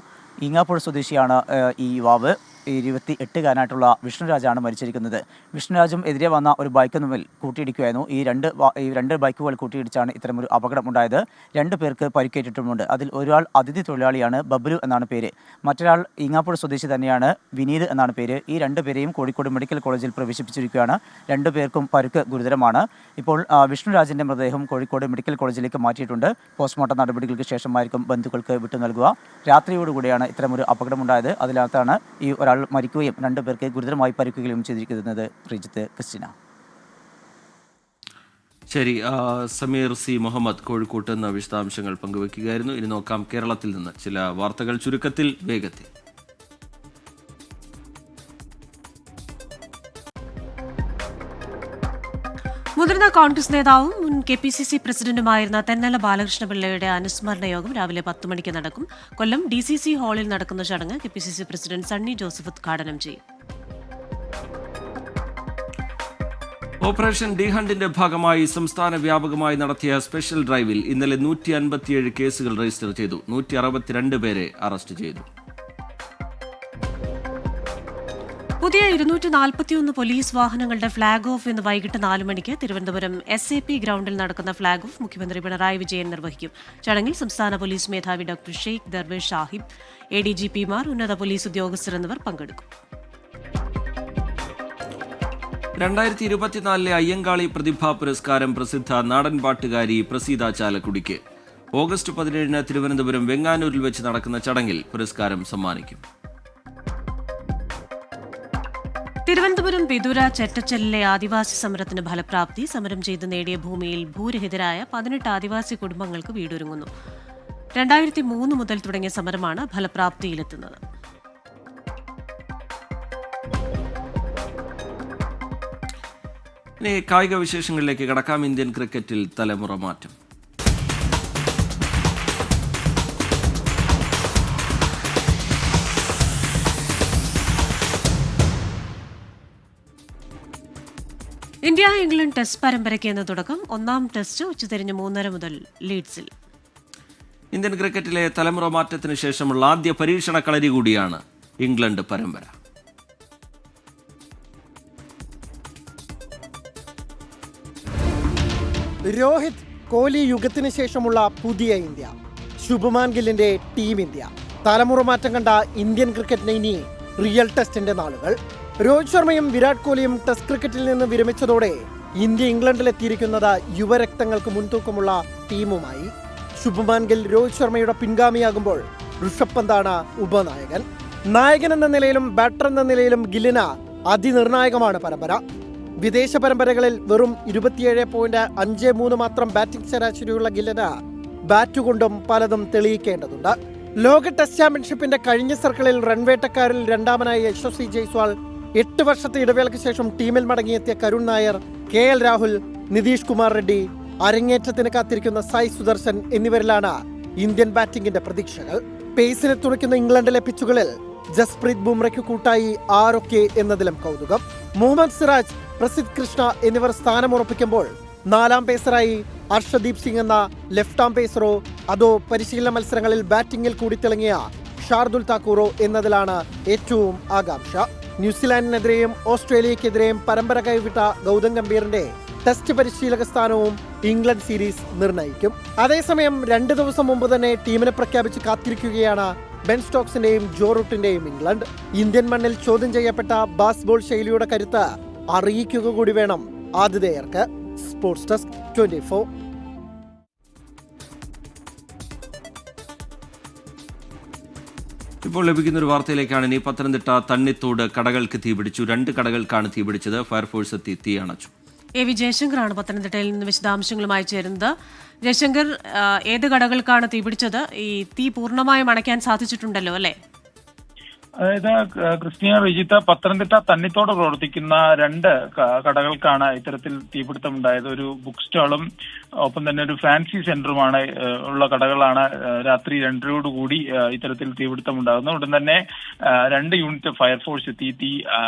[SPEAKER 7] ഈങ്ങാപ്പുഴ സ്വദേശിയാണ് ഈ യുവാവ്. 28-കാരനായിട്ടുള്ള വിഷ്ണുരാജാണ് മരിച്ചിരിക്കുന്നത്. വിഷ്ണുരാജും എതിരെ വന്ന ഒരു ബൈക്ക് തമ്മിൽ കൂട്ടിയിടിക്കുകയായിരുന്നു. ഈ രണ്ട് ബൈക്കുകൾ കൂട്ടിയിടിച്ചാണ് ഇത്തരമൊരു അപകടമുണ്ടായത്. 2 പേർക്ക് പരിക്കേറ്റിട്ടുമുണ്ട്. അതിൽ ഒരാൾ അതിഥി തൊഴിലാളിയാണ്, ബബ്ലു എന്നാണ് പേര്. മറ്റൊരാൾ ഈങ്ങാപ്പുഴ സ്വദേശി തന്നെയാണ്, വിനീത് എന്നാണ് പേര്. ഈ 2 പേരെയും കോഴിക്കോട് മെഡിക്കൽ കോളേജിൽ പ്രവേശിപ്പിച്ചിരിക്കുകയാണ്. 2 പേർക്കും പരുക്ക് ഗുരുതരമാണ്. ഇപ്പോൾ വിഷ്ണുരാജിൻ്റെ മൃതദേഹം കോഴിക്കോട് മെഡിക്കൽ കോളേജിലേക്ക് മാറ്റിയിട്ടുണ്ട്. പോസ്റ്റ്മോർട്ടം നടപടികൾക്ക് ശേഷമായിരിക്കും ബന്ധുക്കൾക്ക് വിട്ടു നൽകുക. രാത്രിയോടുകൂടിയാണ് ഇത്തരമൊരു അപകടമുണ്ടായത്. അതിനകത്താണ് ഈ ഒരാൾ മരിക്കുകയും 2 പേർക്ക് ഗുരുതരമായി പരിക്കുകയും ചെയ്തിരിക്കുന്നത്. ശ്രീജിത്ത്, ക്രിസ്റ്റീന.
[SPEAKER 2] ശരി, സമീർ സി മുഹമ്മദ് കോഴിക്കോട്ട് നിന്ന് വിശദാംശങ്ങൾ പങ്കുവയ്ക്കുകയായിരുന്നു. ഇനി നോക്കാം കേരളത്തിൽ നിന്ന് ചില വാർത്തകൾ ചുരുക്കത്തിൽ, വേഗത്തിൽ.
[SPEAKER 1] മുതിർന്ന കോൺഗ്രസ് നേതാവും മുൻ KPCC പ്രസിഡന്റുമായിരുന്ന തെന്നല ബാലകൃഷ്ണപിള്ളയുടെ അനുസ്മരണ യോഗം രാവിലെ 10 മണിക്ക് നടക്കും. കൊല്ലം DCC ഹാളിൽ നടക്കുന്ന ചടങ്ങ് KPCC പ്രസിഡന്റ് സണ്ണി ജോസഫ് ഉദ്ഘാടനം ചെയ്യും.
[SPEAKER 2] ഓപ്പറേഷൻ ഡി ഹണ്ടിന്റെ ഭാഗമായി സംസ്ഥാന വ്യാപകമായി നടത്തിയ സ്പെഷ്യൽ ഡ്രൈവിൽ ഇന്നലെ 157 കേസുകൾ രജിസ്റ്റർ ചെയ്തു. 162 പേരെ അറസ്റ്റ് ചെയ്തു.
[SPEAKER 1] പുതിയ 241 പോലീസ് വാഹനങ്ങളുടെ ഫ്ളാഗ് ഓഫ് ഇന്ന് വൈകിട്ട് 4 മണിക്ക് തിരുവനന്തപുരം SAP ഗ്രൗണ്ടിൽ നടക്കുന്ന ഫ്ളാഗ് ഓഫ് മുഖ്യമന്ത്രി പിണറായി വിജയൻ നിർവഹിക്കും. ചടങ്ങിൽ സംസ്ഥാന പോലീസ് മേധാവി ഡോക്ടർ ഷെയ്ഖ് ദർവേഷ് സാഹിബ്, ADGPമാർ, ഉന്നത പോലീസ് ഉദ്യോഗസ്ഥർ എന്നിവർ പങ്കെടുക്കും.
[SPEAKER 2] 2024 അയ്യങ്കാളി പ്രതിഭാ പുരസ്കാരം പ്രസിദ്ധ നാടൻ പാട്ടുകാരി പ്രസീത ചാലക്കുടിക്ക്. ഓഗസ്റ്റ് 17 തിരുവനന്തപുരം വെങ്ങാനൂരിൽ വെച്ച് നടക്കുന്ന ചടങ്ങിൽ പുരസ്കാരം സമ്മാനിക്കും.
[SPEAKER 1] തിരുവനന്തപുരം വിതുര ചെറ്റച്ചലിലെ ആദിവാസി സമരത്തിന് ഫലപ്രാപ്തി. സമരം ചെയ്ത് നേടിയ ഭൂമിയിൽ ഭൂരഹിതരായ 18 ആദിവാസി കുടുംബങ്ങൾക്ക് വീടൊരുങ്ങുന്നു. 2003 മുതൽ തുടങ്ങിയ സമരമാണ് ഫലപ്രാപ്തിയിലെത്തുന്നത്.
[SPEAKER 2] ഇനി കായിക വിശേഷങ്ങളിലേക്ക് കടക്കാം. ഇന്ത്യൻ ക്രിക്കറ്റിൽ തലമുറ മാറ്റം.
[SPEAKER 1] ഇന്ത്യ ഇംഗ്ലണ്ട് ടെസ്റ്റ് പരമ്പരയ്ക്ക് എന്ന തുടക്കം. ഒന്നാം ടെസ്റ്റ് ഉച്ചതിരിഞ്ഞ് 3:30 മുതൽ ലീഡ്സിൽ.
[SPEAKER 2] ഇന്ത്യൻ ക്രിക്കറ്റിലെ തലമുറ മാറ്റത്തിന് ശേഷമുള്ള ആദ്യ പരീക്ഷണ കളരി കൂടിയാണ് ഇംഗ്ലണ്ട് പരമ്പര.
[SPEAKER 8] രോഹിത് കോഹ്ലി യുഗത്തിന് ശേഷമുള്ള പുതിയ ഇന്ത്യ, ശുഭ്മാൻ ഗില്ലിന്റെ ടീം ഇന്ത്യ. തലമുറ മാറ്റം കണ്ട ഇന്ത്യൻ ക്രിക്കറ്റിന് ഇനി റിയൽ ടെസ്റ്റിന്റെ നാളുകൾ. രോഹിത് ശർമ്മയും വിരാട് കോഹ്ലിയും ടെസ്റ്റ് ക്രിക്കറ്റിൽ നിന്ന് വിരമിച്ചതോടെ ഇന്ത്യ ഇംഗ്ലണ്ടിലെത്തിയിരിക്കുന്നത് യുവരക്തങ്ങൾക്ക് മുൻതൂക്കമുള്ള ടീമുമായി. ശുഭ്മാൻ ഗിൽ രോഹിത് ശർമ്മയുടെ പിൻഗാമിയാകുമ്പോൾ ഋഷഭ് പന്താണ് ഉപനായകൻ. നായകൻ എന്ന നിലയിലും ബാറ്റർ എന്ന നിലയിലും ഗില്ലിന് അതിനിർണായകമാണ് പരമ്പര. വിദേശ പരമ്പരകളിൽ വെറും 27.53 മാത്രം ബാറ്റിംഗ് ശരാശരിയുള്ള ഗില്ലിന് ബാറ്റുകൊണ്ടും പലതും തെളിയിക്കേണ്ടതുണ്ട്. ലോക ടെസ്റ്റ് ചാമ്പ്യൻഷിപ്പിന്റെ കഴിഞ്ഞ സർക്കിളിൽ റൺവേട്ടക്കാരിൽ രണ്ടാമനായ യശസ്വി ജയ്സ്വാൾ, 8 വർഷത്തെ ഇടവേളയ്ക്ക് ശേഷം ടീമിൽ മടങ്ങിയെത്തിയ കരുൺ നായർ, KL രാഹുൽ, നിതീഷ് കുമാർ റെഡ്ഡി, അരങ്ങേറ്റത്തിന് കാത്തിരിക്കുന്ന സായ് സുദർശൻ എന്നിവരിലാണ് ഇന്ത്യൻ ബാറ്റിംഗിന്റെ പ്രതീക്ഷകൾ. പേസിനെ തുണയ്ക്കുന്ന ഇംഗ്ലണ്ടിലെ പിച്ചുകളിൽ ജസ്പ്രീത് ബുംറയ്ക്ക് കൂട്ടായി ആരൊക്കെ എന്നതിലും കൗതുകം. മുഹമ്മദ് സിറാജ്, പ്രസിദ്ധ് കൃഷ്ണ എന്നിവർ സ്ഥാനമുറപ്പിക്കുമ്പോൾ നാലാം പേസറായി അർഷദീപ് സിംഗ് എന്ന ലെഫ്റ്റ് ആം പേസറോ അതോ പരിശീലന മത്സരങ്ങളിൽ ബാറ്റിംഗിൽ കൂടി തിളങ്ങിയ ഷാർദുൽ താക്കൂറോ എന്നതിലാണ് ഏറ്റവും ആകാംക്ഷ. ന്യൂസിലാൻഡിനെതിരെയും ഓസ്ട്രേലിയക്കെതിരെയും പരമ്പര കൈവിട്ട ഗൗതം ഗംഭീറിന്റെ ടെസ്റ്റ് പരിശീലക സ്ഥാനവും ഇംഗ്ലണ്ട് സീരീസ് നിർണയിക്കും. അതേസമയം 2 ദിവസം മുമ്പ് തന്നെ ടീമിനെ പ്രഖ്യാപിച്ച് കാത്തിരിക്കുകയാണ് ബെൻ സ്റ്റോക്സിന്റെയും ജോ റൂട്ടിന്റെയും ഇംഗ്ലണ്ട്. ഇന്ത്യൻ മണ്ണിൽ ചോദ്യം ചെയ്യപ്പെട്ട ബാസ് ബോൾ ശൈലിയുടെ കരുത്ത് അറിയിക്കുക കൂടി വേണം ആതിഥേയർക്ക്. Sports desk 24.
[SPEAKER 2] ഇപ്പോൾ ലഭിക്കുന്ന ഒരു വാർത്തയിലേക്കാണ് ഇനി. പത്തനംതിട്ട തണ്ണിത്തോട് കടകൾക്ക് തീപിടിച്ചു. 2 കടകൾക്കാണ് തീപിടിച്ചത്. ഫയർഫോഴ്സ് എത്തി തീ അണച്ചു.
[SPEAKER 1] AV ജയശങ്കറാണ് പത്തനംതിട്ടയിൽ നിന്ന് വിശദാംശങ്ങളുമായി ചേരുന്നത്. ജയശങ്കർ, ഏത് കടകൾക്കാണ് തീപിടിച്ചത്? ഈ തീ പൂർണ്ണമായും അണയ്ക്കാൻ സാധിച്ചിട്ടുണ്ടല്ലോ അല്ലേ?
[SPEAKER 9] അതായത് ക്രിസ്റ്റീന റിജിത്ത്, പത്തനംതിട്ട തണ്ണിത്തോട് പ്രവർത്തിക്കുന്ന 2 കടകൾക്കാണ് ഇത്തരത്തിൽ തീപിടുത്തമുണ്ടായത്. ഒരു ബുക്ക് സ്റ്റാളും ഒപ്പം തന്നെ ഒരു ഫാൻസി സെന്ററുമാണ് ഉള്ള കടകളാണ് രാത്രി 2:00 ഇത്തരത്തിൽ തീപിടുത്തമുണ്ടാകുന്നത്. ഉടൻ തന്നെ 2 യൂണിറ്റ് ഫയർഫോഴ്സ് എത്തി തീ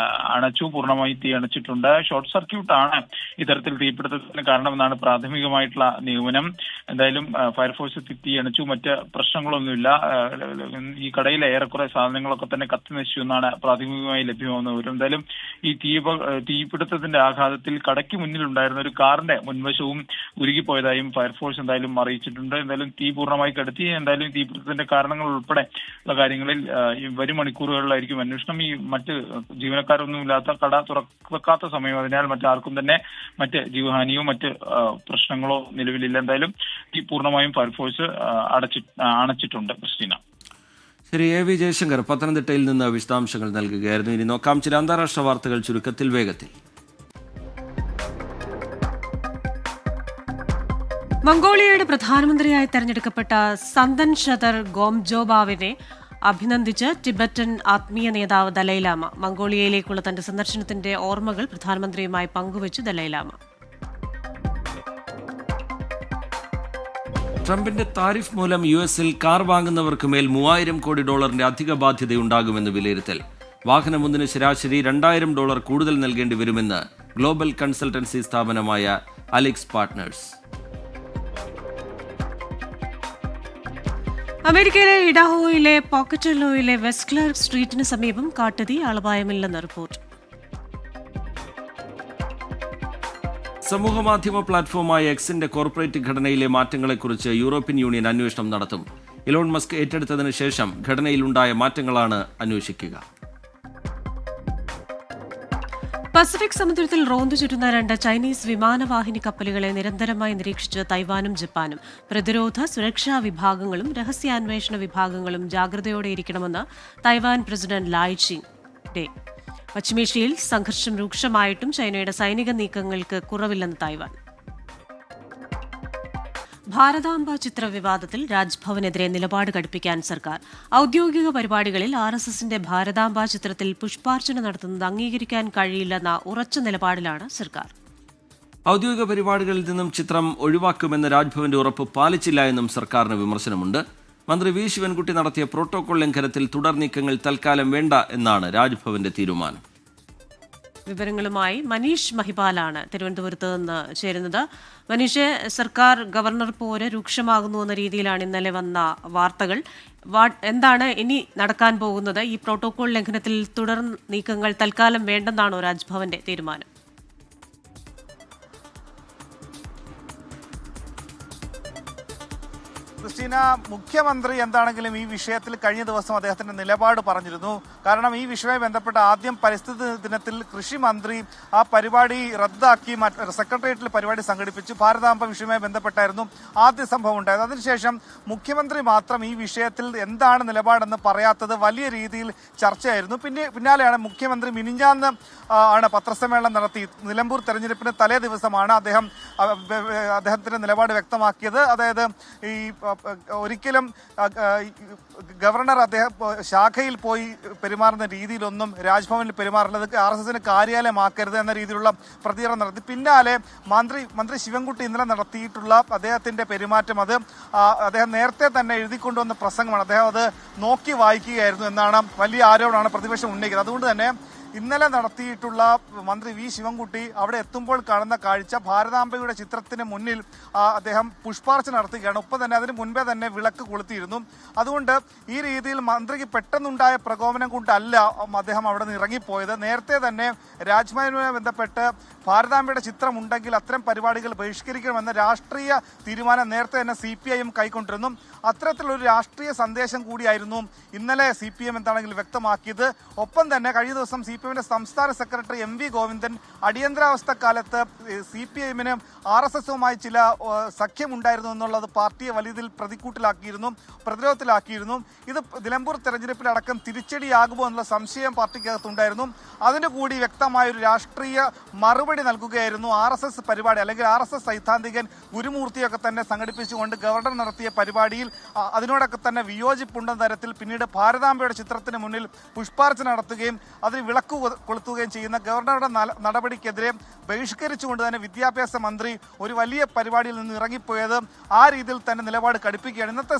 [SPEAKER 9] അണച്ചു. പൂർണ്ണമായി തീ അണച്ചിട്ടുണ്ട്. ഷോർട്ട് സർക്യൂട്ട് ആണ് ഇത്തരത്തിൽ തീപിടുത്തത്തിന് കാരണമെന്നാണ് പ്രാഥമികമായിട്ടുള്ള നിഗമനം. എന്തായാലും ഫയർഫോഴ്സ് എത്തി തീ അണച്ചു. മറ്റ് പ്രശ്നങ്ങളൊന്നുമില്ല. ഈ കടയിലെ ഏറെക്കുറെ സാധനങ്ങളൊക്കെ തന്നെ കത്തി നശിച്ചു എന്നാണ് പ്രാഥമികമായി ലഭ്യമാകുന്ന വിവരം. എന്തായാലും ഈ തീപിടുത്തത്തിന്റെ ആഘാതത്തിൽ കടയ്ക്ക് മുന്നിലുണ്ടായിരുന്ന ഒരു കാറിന്റെ മുൻവശവും ഉരുകിപ്പോയതായും ഫയർഫോഴ്സ് എന്തായാലും അറിയിച്ചിട്ടുണ്ട്. എന്തായാലും തീ പൂർണ്ണമായി കെടുത്തി. എന്തായാലും തീപിടുത്തത്തിന്റെ കാരണങ്ങൾ ഉൾപ്പെടെ ഉള്ള കാര്യങ്ങളിൽ വരും മണിക്കൂറുകളിലായിരിക്കും അന്വേഷണം. ഈ മറ്റ് ജീവനക്കാരൊന്നുമില്ലാത്ത കട തുറക്കാത്ത സമയം, അതിനാൽ മറ്റാർക്കും തന്നെ മറ്റ് ജീവഹാനിയോ മറ്റ് പ്രശ്നങ്ങളോ നിലവിലില്ല. എന്തായാലും തീ പൂർണ്ണമായും ഫയർഫോഴ്സ് അണച്ചിട്ടുണ്ട്. ക്രിസ്റ്റീന.
[SPEAKER 2] ശരി, AV ജയശങ്കർ പത്തനംതിട്ടയിൽ നിന്ന് വിശദാംശങ്ങൾ നൽകുകയായിരുന്നു. ഇനി നോക്കാം ചില അന്താരാഷ്ട്ര വാർത്തകൾ ചുരുക്കത്തിൽ വേഗത്തിൽ.
[SPEAKER 1] മംഗോളിയയുടെ പ്രധാനമന്ത്രിയായി തെരഞ്ഞെടുക്കപ്പെട്ട സന്തൻ ഷതർ ഗോംജോബാവിനെ അഭിനന്ദിച്ച് ടിബറ്റൻ ആത്മീയ നേതാവ് ദലൈലാമ. മംഗോളിയയിലേക്കുള്ള തന്റെ സന്ദർശനത്തിന്റെ ഓർമ്മകൾ പ്രധാനമന്ത്രിയുമായി പങ്കുവച്ചു ദലൈലാമ.
[SPEAKER 2] ട്രംപിന്റെ താരിഫ് മൂലം US-ൽ കാർ വാങ്ങുന്നവർക്ക് മേൽ $3000 കോടി അധിക ബാധ്യതയുണ്ടാകുമെന്ന് വിലയിരുത്തൽ. വാഹനമൊന്നിന് ശരാശരി $2000 കൂടുതൽ നൽകേണ്ടി വരുമെന്ന് ഗ്ലോബൽ കൺസൾട്ടൻസി സ്ഥാപനമായ അലിക്സ് പാർട്ട്നേഴ്സ്.
[SPEAKER 1] അമേരിക്കയിലെ ഇഡാഹോയിലെ പോക്കറ്റലോയിലെ വെസ്റ്റ് ക്ലർക്ക് സ്ട്രീറ്റിന് സമീപം കാട്ടുതീ. ആളപായമില്ലെന്ന് റിപ്പോർട്ട്.
[SPEAKER 2] സമൂഹമാധ്യമ പ്ലാറ്റ്ഫോമായ എക്സിന്റെ കോർപ്പറേറ്റ് ഘടനയിലെ മാറ്റങ്ങളെക്കുറിച്ച് യൂറോപ്യൻ യൂണിയൻ അന്വേഷണം നടത്തും. ഇലോൺ മസ്ക് ഏറ്റെടുത്തതിന് ശേഷം ഘടനയിലുണ്ടായ മാറ്റങ്ങളാണ് അന്വേഷിക്കുക.
[SPEAKER 1] പസഫിക് സമുദ്രത്തിൽ റോന്തു ചുറ്റുന്ന 2 ചൈനീസ് വിമാനവാഹിനി കപ്പലുകളെ നിരന്തരമായി നിരീക്ഷിച്ച് തൈവാനും ജപ്പാനും. പ്രതിരോധ സുരക്ഷാ വിഭാഗങ്ങളും രഹസ്യാന്വേഷണ വിഭാഗങ്ങളും ജാഗ്രതയോടെ ഇരിക്കണമെന്ന് തൈവാൻ പ്രസിഡന്റ് ലായ് ചിങ്-ഡെ. പശ്ചിമേഷ്യയിൽ സംഘർഷം രൂക്ഷമായിട്ടും ചൈനയുടെ സൈനിക നീക്കങ്ങൾക്ക് കുറവില്ലെന്ന് തൈവാൻ. ഭാരതാംബ ചിത്ര വിവാദത്തിൽ രാജ്ഭവനെതിരെ നിലപാട് കടുപ്പിക്കാൻ സർക്കാർ. ഔദ്യോഗിക പരിപാടികളിൽ RSSന്റെ ഭാരതാംബ ചിത്രത്തിൽ പുഷ്പാർച്ചന നടത്തുന്നത് അംഗീകരിക്കാൻ കഴിയില്ലെന്ന ഉറച്ച നിലപാടിലാണ് സർക്കാർ.
[SPEAKER 2] ഔദ്യോഗിക പരിപാടികളിൽ നിന്നും ചിത്രം ഒഴിവാക്കുമെന്ന രാജ്ഭവന്റെ ഉറപ്പ് പാലിച്ചില്ല എന്നും സർക്കാരിന് വിമർശനമുണ്ട്. മന്ത്രി V. ശിവൻകുട്ടി നടത്തിയ പ്രോട്ടോകോൾ ലംഘനത്തിൽ തുടർ നീക്കങ്ങൾ തൽക്കാലം വേണ്ട എന്നാണ് രാജ്ഭവന്റെ തീരുമാനം.
[SPEAKER 1] വിവരങ്ങളുമായി മനീഷ് മഹിപാലാണ് തിരുവനന്തപുരത്ത് നിന്ന് ചേരുന്നത്. മനീഷ്, സർക്കാർ ഗവർണർ പോര് രൂക്ഷമാകുന്നു എന്ന രീതിയിലാണ് ഇന്നലെ വന്ന വാർത്തകൾ. എന്താണ് ഇനി നടക്കാൻ പോകുന്നത്? ഈ പ്രോട്ടോകോൾ ലംഘനത്തിൽ തുടർ നീക്കങ്ങൾ തൽക്കാലം വേണ്ടെന്നാണോ രാജ്ഭവന്റെ തീരുമാനം?
[SPEAKER 4] ക്രിസ്റ്റീന, മുഖ്യമന്ത്രി എന്താണെങ്കിലും ഈ വിഷയത്തിൽ കഴിഞ്ഞ ദിവസം അദ്ദേഹത്തിന്റെ നിലപാട് പറഞ്ഞിരുന്നു. കാരണം ഈ വിഷയവുമായി ബന്ധപ്പെട്ട ആദ്യം പരിസ്ഥിതി ദിനത്തിൽ കൃഷി മന്ത്രി ആ പരിപാടി റദ്ദാക്കി സെക്രട്ടേറിയറ്റിൽ പരിപാടി സംഘടിപ്പിച്ചു. ഭാരതാംബ വിഷയവുമായി ബന്ധപ്പെട്ടായിരുന്നു ആദ്യ സംഭവം ഉണ്ടായത്. അതിനുശേഷം മുഖ്യമന്ത്രി മാത്രം ഈ വിഷയത്തിൽ എന്താണ് നിലപാടെന്ന് പറയാത്തത് വലിയ രീതിയിൽ ചർച്ചയായിരുന്നു. പിന്നാലെയാണ് മുഖ്യമന്ത്രി മിനിഞ്ഞാന്ന് ആണ് പത്രസമ്മേളനം നടത്തി. നിലമ്പൂർ തെരഞ്ഞെടുപ്പിന് തലേ ദിവസമാണ് അദ്ദേഹത്തിന്റെ നിലപാട് വ്യക്തമാക്കിയത്. അതായത് ഈ ഒരിക്കലും ഗവർണർ അദ്ദേഹം ശാഖയിൽ പോയി പെരുമാറുന്ന രീതിയിലൊന്നും രാജ്ഭവനിൽ പെരുമാറുന്നത് RSSന് കാര്യാലയമാക്കരുത് എന്ന രീതിയിലുള്ള പ്രതികരണം നടത്തി. പിന്നാലെ മന്ത്രി ശിവൻകുട്ടി ഇന്നലെ നടത്തിയിട്ടുള്ള അദ്ദേഹത്തിന്റെ പെരുമാറ്റം അത് അദ്ദേഹം നേരത്തെ തന്നെ എഴുതിക്കൊണ്ടുവന്ന പ്രസംഗമാണ്. അദ്ദേഹം അത് നോക്കി വായിക്കുകയായിരുന്നു എന്നാണ് വലിയ ആരോപണമാണ് പ്രതിപക്ഷം ഉന്നയിക്കുന്നത്. അതുകൊണ്ട് തന്നെ ഇന്നലെ നടത്തിയിട്ടുള്ള മന്ത്രി വി ശിവൻകുട്ടി അവിടെ എത്തുമ്പോൾ കാണുന്ന കാഴ്ച ഭാരതാംബയുടെ ചിത്രത്തിന് മുന്നിൽ അദ്ദേഹം പുഷ്പാർച്ചന നടത്തുകയാണ്. ഒപ്പം തന്നെ അതിന് മുൻപേ തന്നെ വിളക്ക് കൊളുത്തിയിരുന്നു. അതുകൊണ്ട് ഈ രീതിയിൽ മന്ത്രിക്ക് പെട്ടെന്നുണ്ടായ പ്രകോപനം കൊണ്ടല്ല അദ്ദേഹം അവിടെ നിന്ന് ഇറങ്ങിപ്പോയത്. നേരത്തെ തന്നെ രാജ്ഭവനുമായി ബന്ധപ്പെട്ട് ഭാരതാംബയുടെ ചിത്രം ഉണ്ടെങ്കിൽ അത്തരം പരിപാടികൾ ബഹിഷ്കരിക്കണമെന്ന രാഷ്ട്രീയ തീരുമാനം നേരത്തെ തന്നെ CPIM കൈക്കൊണ്ടിരുന്നു. അത്തരത്തിലൊരു രാഷ്ട്രീയ സന്ദേശം കൂടിയായിരുന്നു ഇന്നലെ CPM എന്താണെങ്കിലും വ്യക്തമാക്കിയത്. ഒപ്പം തന്നെ കഴിഞ്ഞ ദിവസം CPIMന്റെ സംസ്ഥാന സെക്രട്ടറി MV ഗോവിന്ദൻ അടിയന്തരാവസ്ഥ കാലത്ത് CPIMന് RSSുമായി ചില സഖ്യമുണ്ടായിരുന്നു എന്നുള്ളത് പാർട്ടിയെ വലിയ പ്രതിരോധത്തിലാക്കിയിരുന്നു. ഇത് നിലമ്പൂർ തെരഞ്ഞെടുപ്പിലടക്കം തിരിച്ചടിയാകുമോ എന്നുള്ള സംശയം പാർട്ടിക്കകത്തുണ്ടായിരുന്നു. അതിന് കൂടി വ്യക്തമായ ഒരു രാഷ്ട്രീയ മറുപടി നൽകുകയായിരുന്നു RSS പരിപാടി. അല്ലെങ്കിൽ RSS സൈദ്ധാന്തികൻ ഗുരുമൂർത്തിയൊക്കെ തന്നെ സംഘടിപ്പിച്ചുകൊണ്ട് ഗവർണർ നടത്തിയ പരിപാടിയിൽ അതിനോടൊക്കെ തന്നെ വിയോജിപ്പുണ്ടെന്ന തരത്തിൽ പിന്നീട് ഭാരതാംബയുടെ ചിത്രത്തിന് മുന്നിൽ പുഷ്പാർച്ചന നടത്തുകയും അതിന് വിളക്ക് കൊളുത്തുകയും ചെയ്യുന്ന ഗവർണറുടെ നടപടിക്കെതിരെ ബഹിഷ്കരിച്ചുകൊണ്ട് തന്നെ വിദ്യാഭ്യാസ മന്ത്രി ഒരു വലിയ പരിപാടിയിൽ നിന്ന് ഇറങ്ങിപ്പോയത് ആ രീതിയിൽ തന്നെ നിലപാട് കടുപ്പിക്കുകയാണ്. ഇന്നത്തെ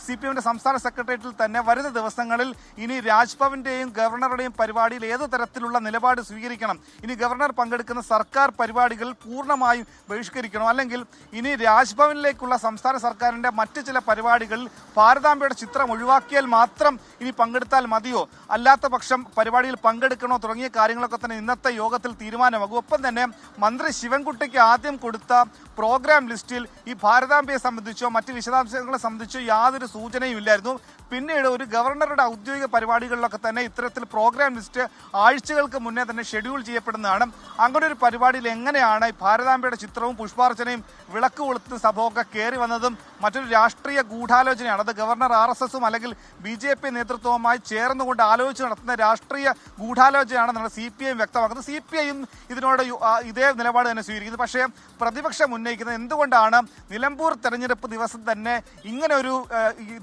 [SPEAKER 4] CPIMന്റെ സംസ്ഥാന സെക്രട്ടേറിയറ്റിൽ തന്നെ വരുന്ന ദിവസങ്ങളിൽ ഇനി രാജ്ഭവന്റെയും ഗവർണറുടെയും പരിപാടിയിൽ ഏത് തരത്തിലുള്ള നിലപാട് സ്വീകരിക്കണം, ഇനി ഗവർണർ പങ്കെടുക്കുന്ന സർക്കാർ പരിപാടികൾ പൂർണ്ണമായും ബഹിഷ്കരിക്കണോ, അല്ലെങ്കിൽ ഇനി രാജ്ഭവനിലേക്കുള്ള സംസ്ഥാന സർക്കാരിന്റെ മറ്റ് ചില പരിപാടികളിൽ ഭാരതാംബയുടെ ചിത്രം ഒഴിവാക്കിയാൽ മാത്രം ഇനി പങ്കെടുത്താൽ മതിയോ, അല്ലാത്ത പക്ഷം പരിപാടിയിൽ പങ്കെടുക്കണോ തുടങ്ങിയ കാര്യങ്ങളൊക്കെ തന്നെ ഇന്നത്തെ യോഗത്തിൽ തീരുമാനമാകും. ഒപ്പം തന്നെ മന്ത്രി ശിവൻകുട്ടിക്ക് ആദ്യം കൊടുത്ത പ്രോഗ്രാം ലിസ്റ്റിൽ ഈ ഭാരതാംബയെ സംബന്ധിച്ചോ മറ്റ് വിശദാംശങ്ങളെ സംബന്ധിച്ചോ യാതൊരു സൂചനയും ഇല്ലായിരുന്നു. പിന്നീട് ഒരു ഗവർണറുടെ ഔദ്യോഗിക പരിപാടികളിലൊക്കെ തന്നെ ഇത്തരത്തിൽ പ്രോഗ്രാം ലിസ്റ്റ് ആഴ്ചകൾക്ക് മുന്നേ തന്നെ ഷെഡ്യൂൾ ചെയ്യപ്പെടുന്നതാണ്. അങ്ങനെ ഒരു പരിപാടിയിൽ എങ്ങനെയാണ് ഭാരതാംബയുടെ ചിത്രവും പുഷ്പാർച്ചനയും വിളക്ക് കൊളുത്തുന്ന സംഭവമൊക്കെ കയറി വന്നതും മറ്റൊരു രാഷ്ട്രീയ ഗൂഢാലോചനയാണ്. അത് ഗവർണർ RSSും അല്ലെങ്കിൽ BJP നേതൃത്വവുമായി ചേർന്നുകൊണ്ട് ആലോചിച്ച് നടത്തുന്ന രാഷ്ട്രീയ ഗൂഢാലോചനയാണെന്നാണ് CPIM വ്യക്തമാക്കുന്നത്. CPIM ഇതിനോട് ഇതേ നിലപാട് തന്നെ സ്വീകരിക്കുന്നത്. പക്ഷേ പ്രതിപക്ഷം ഉന്നയിക്കുന്നത് എന്തുകൊണ്ടാണ് നിലമ്പൂർ തെരഞ്ഞെടുപ്പ് ദിവസം തന്നെ ഇങ്ങനെ ഒരു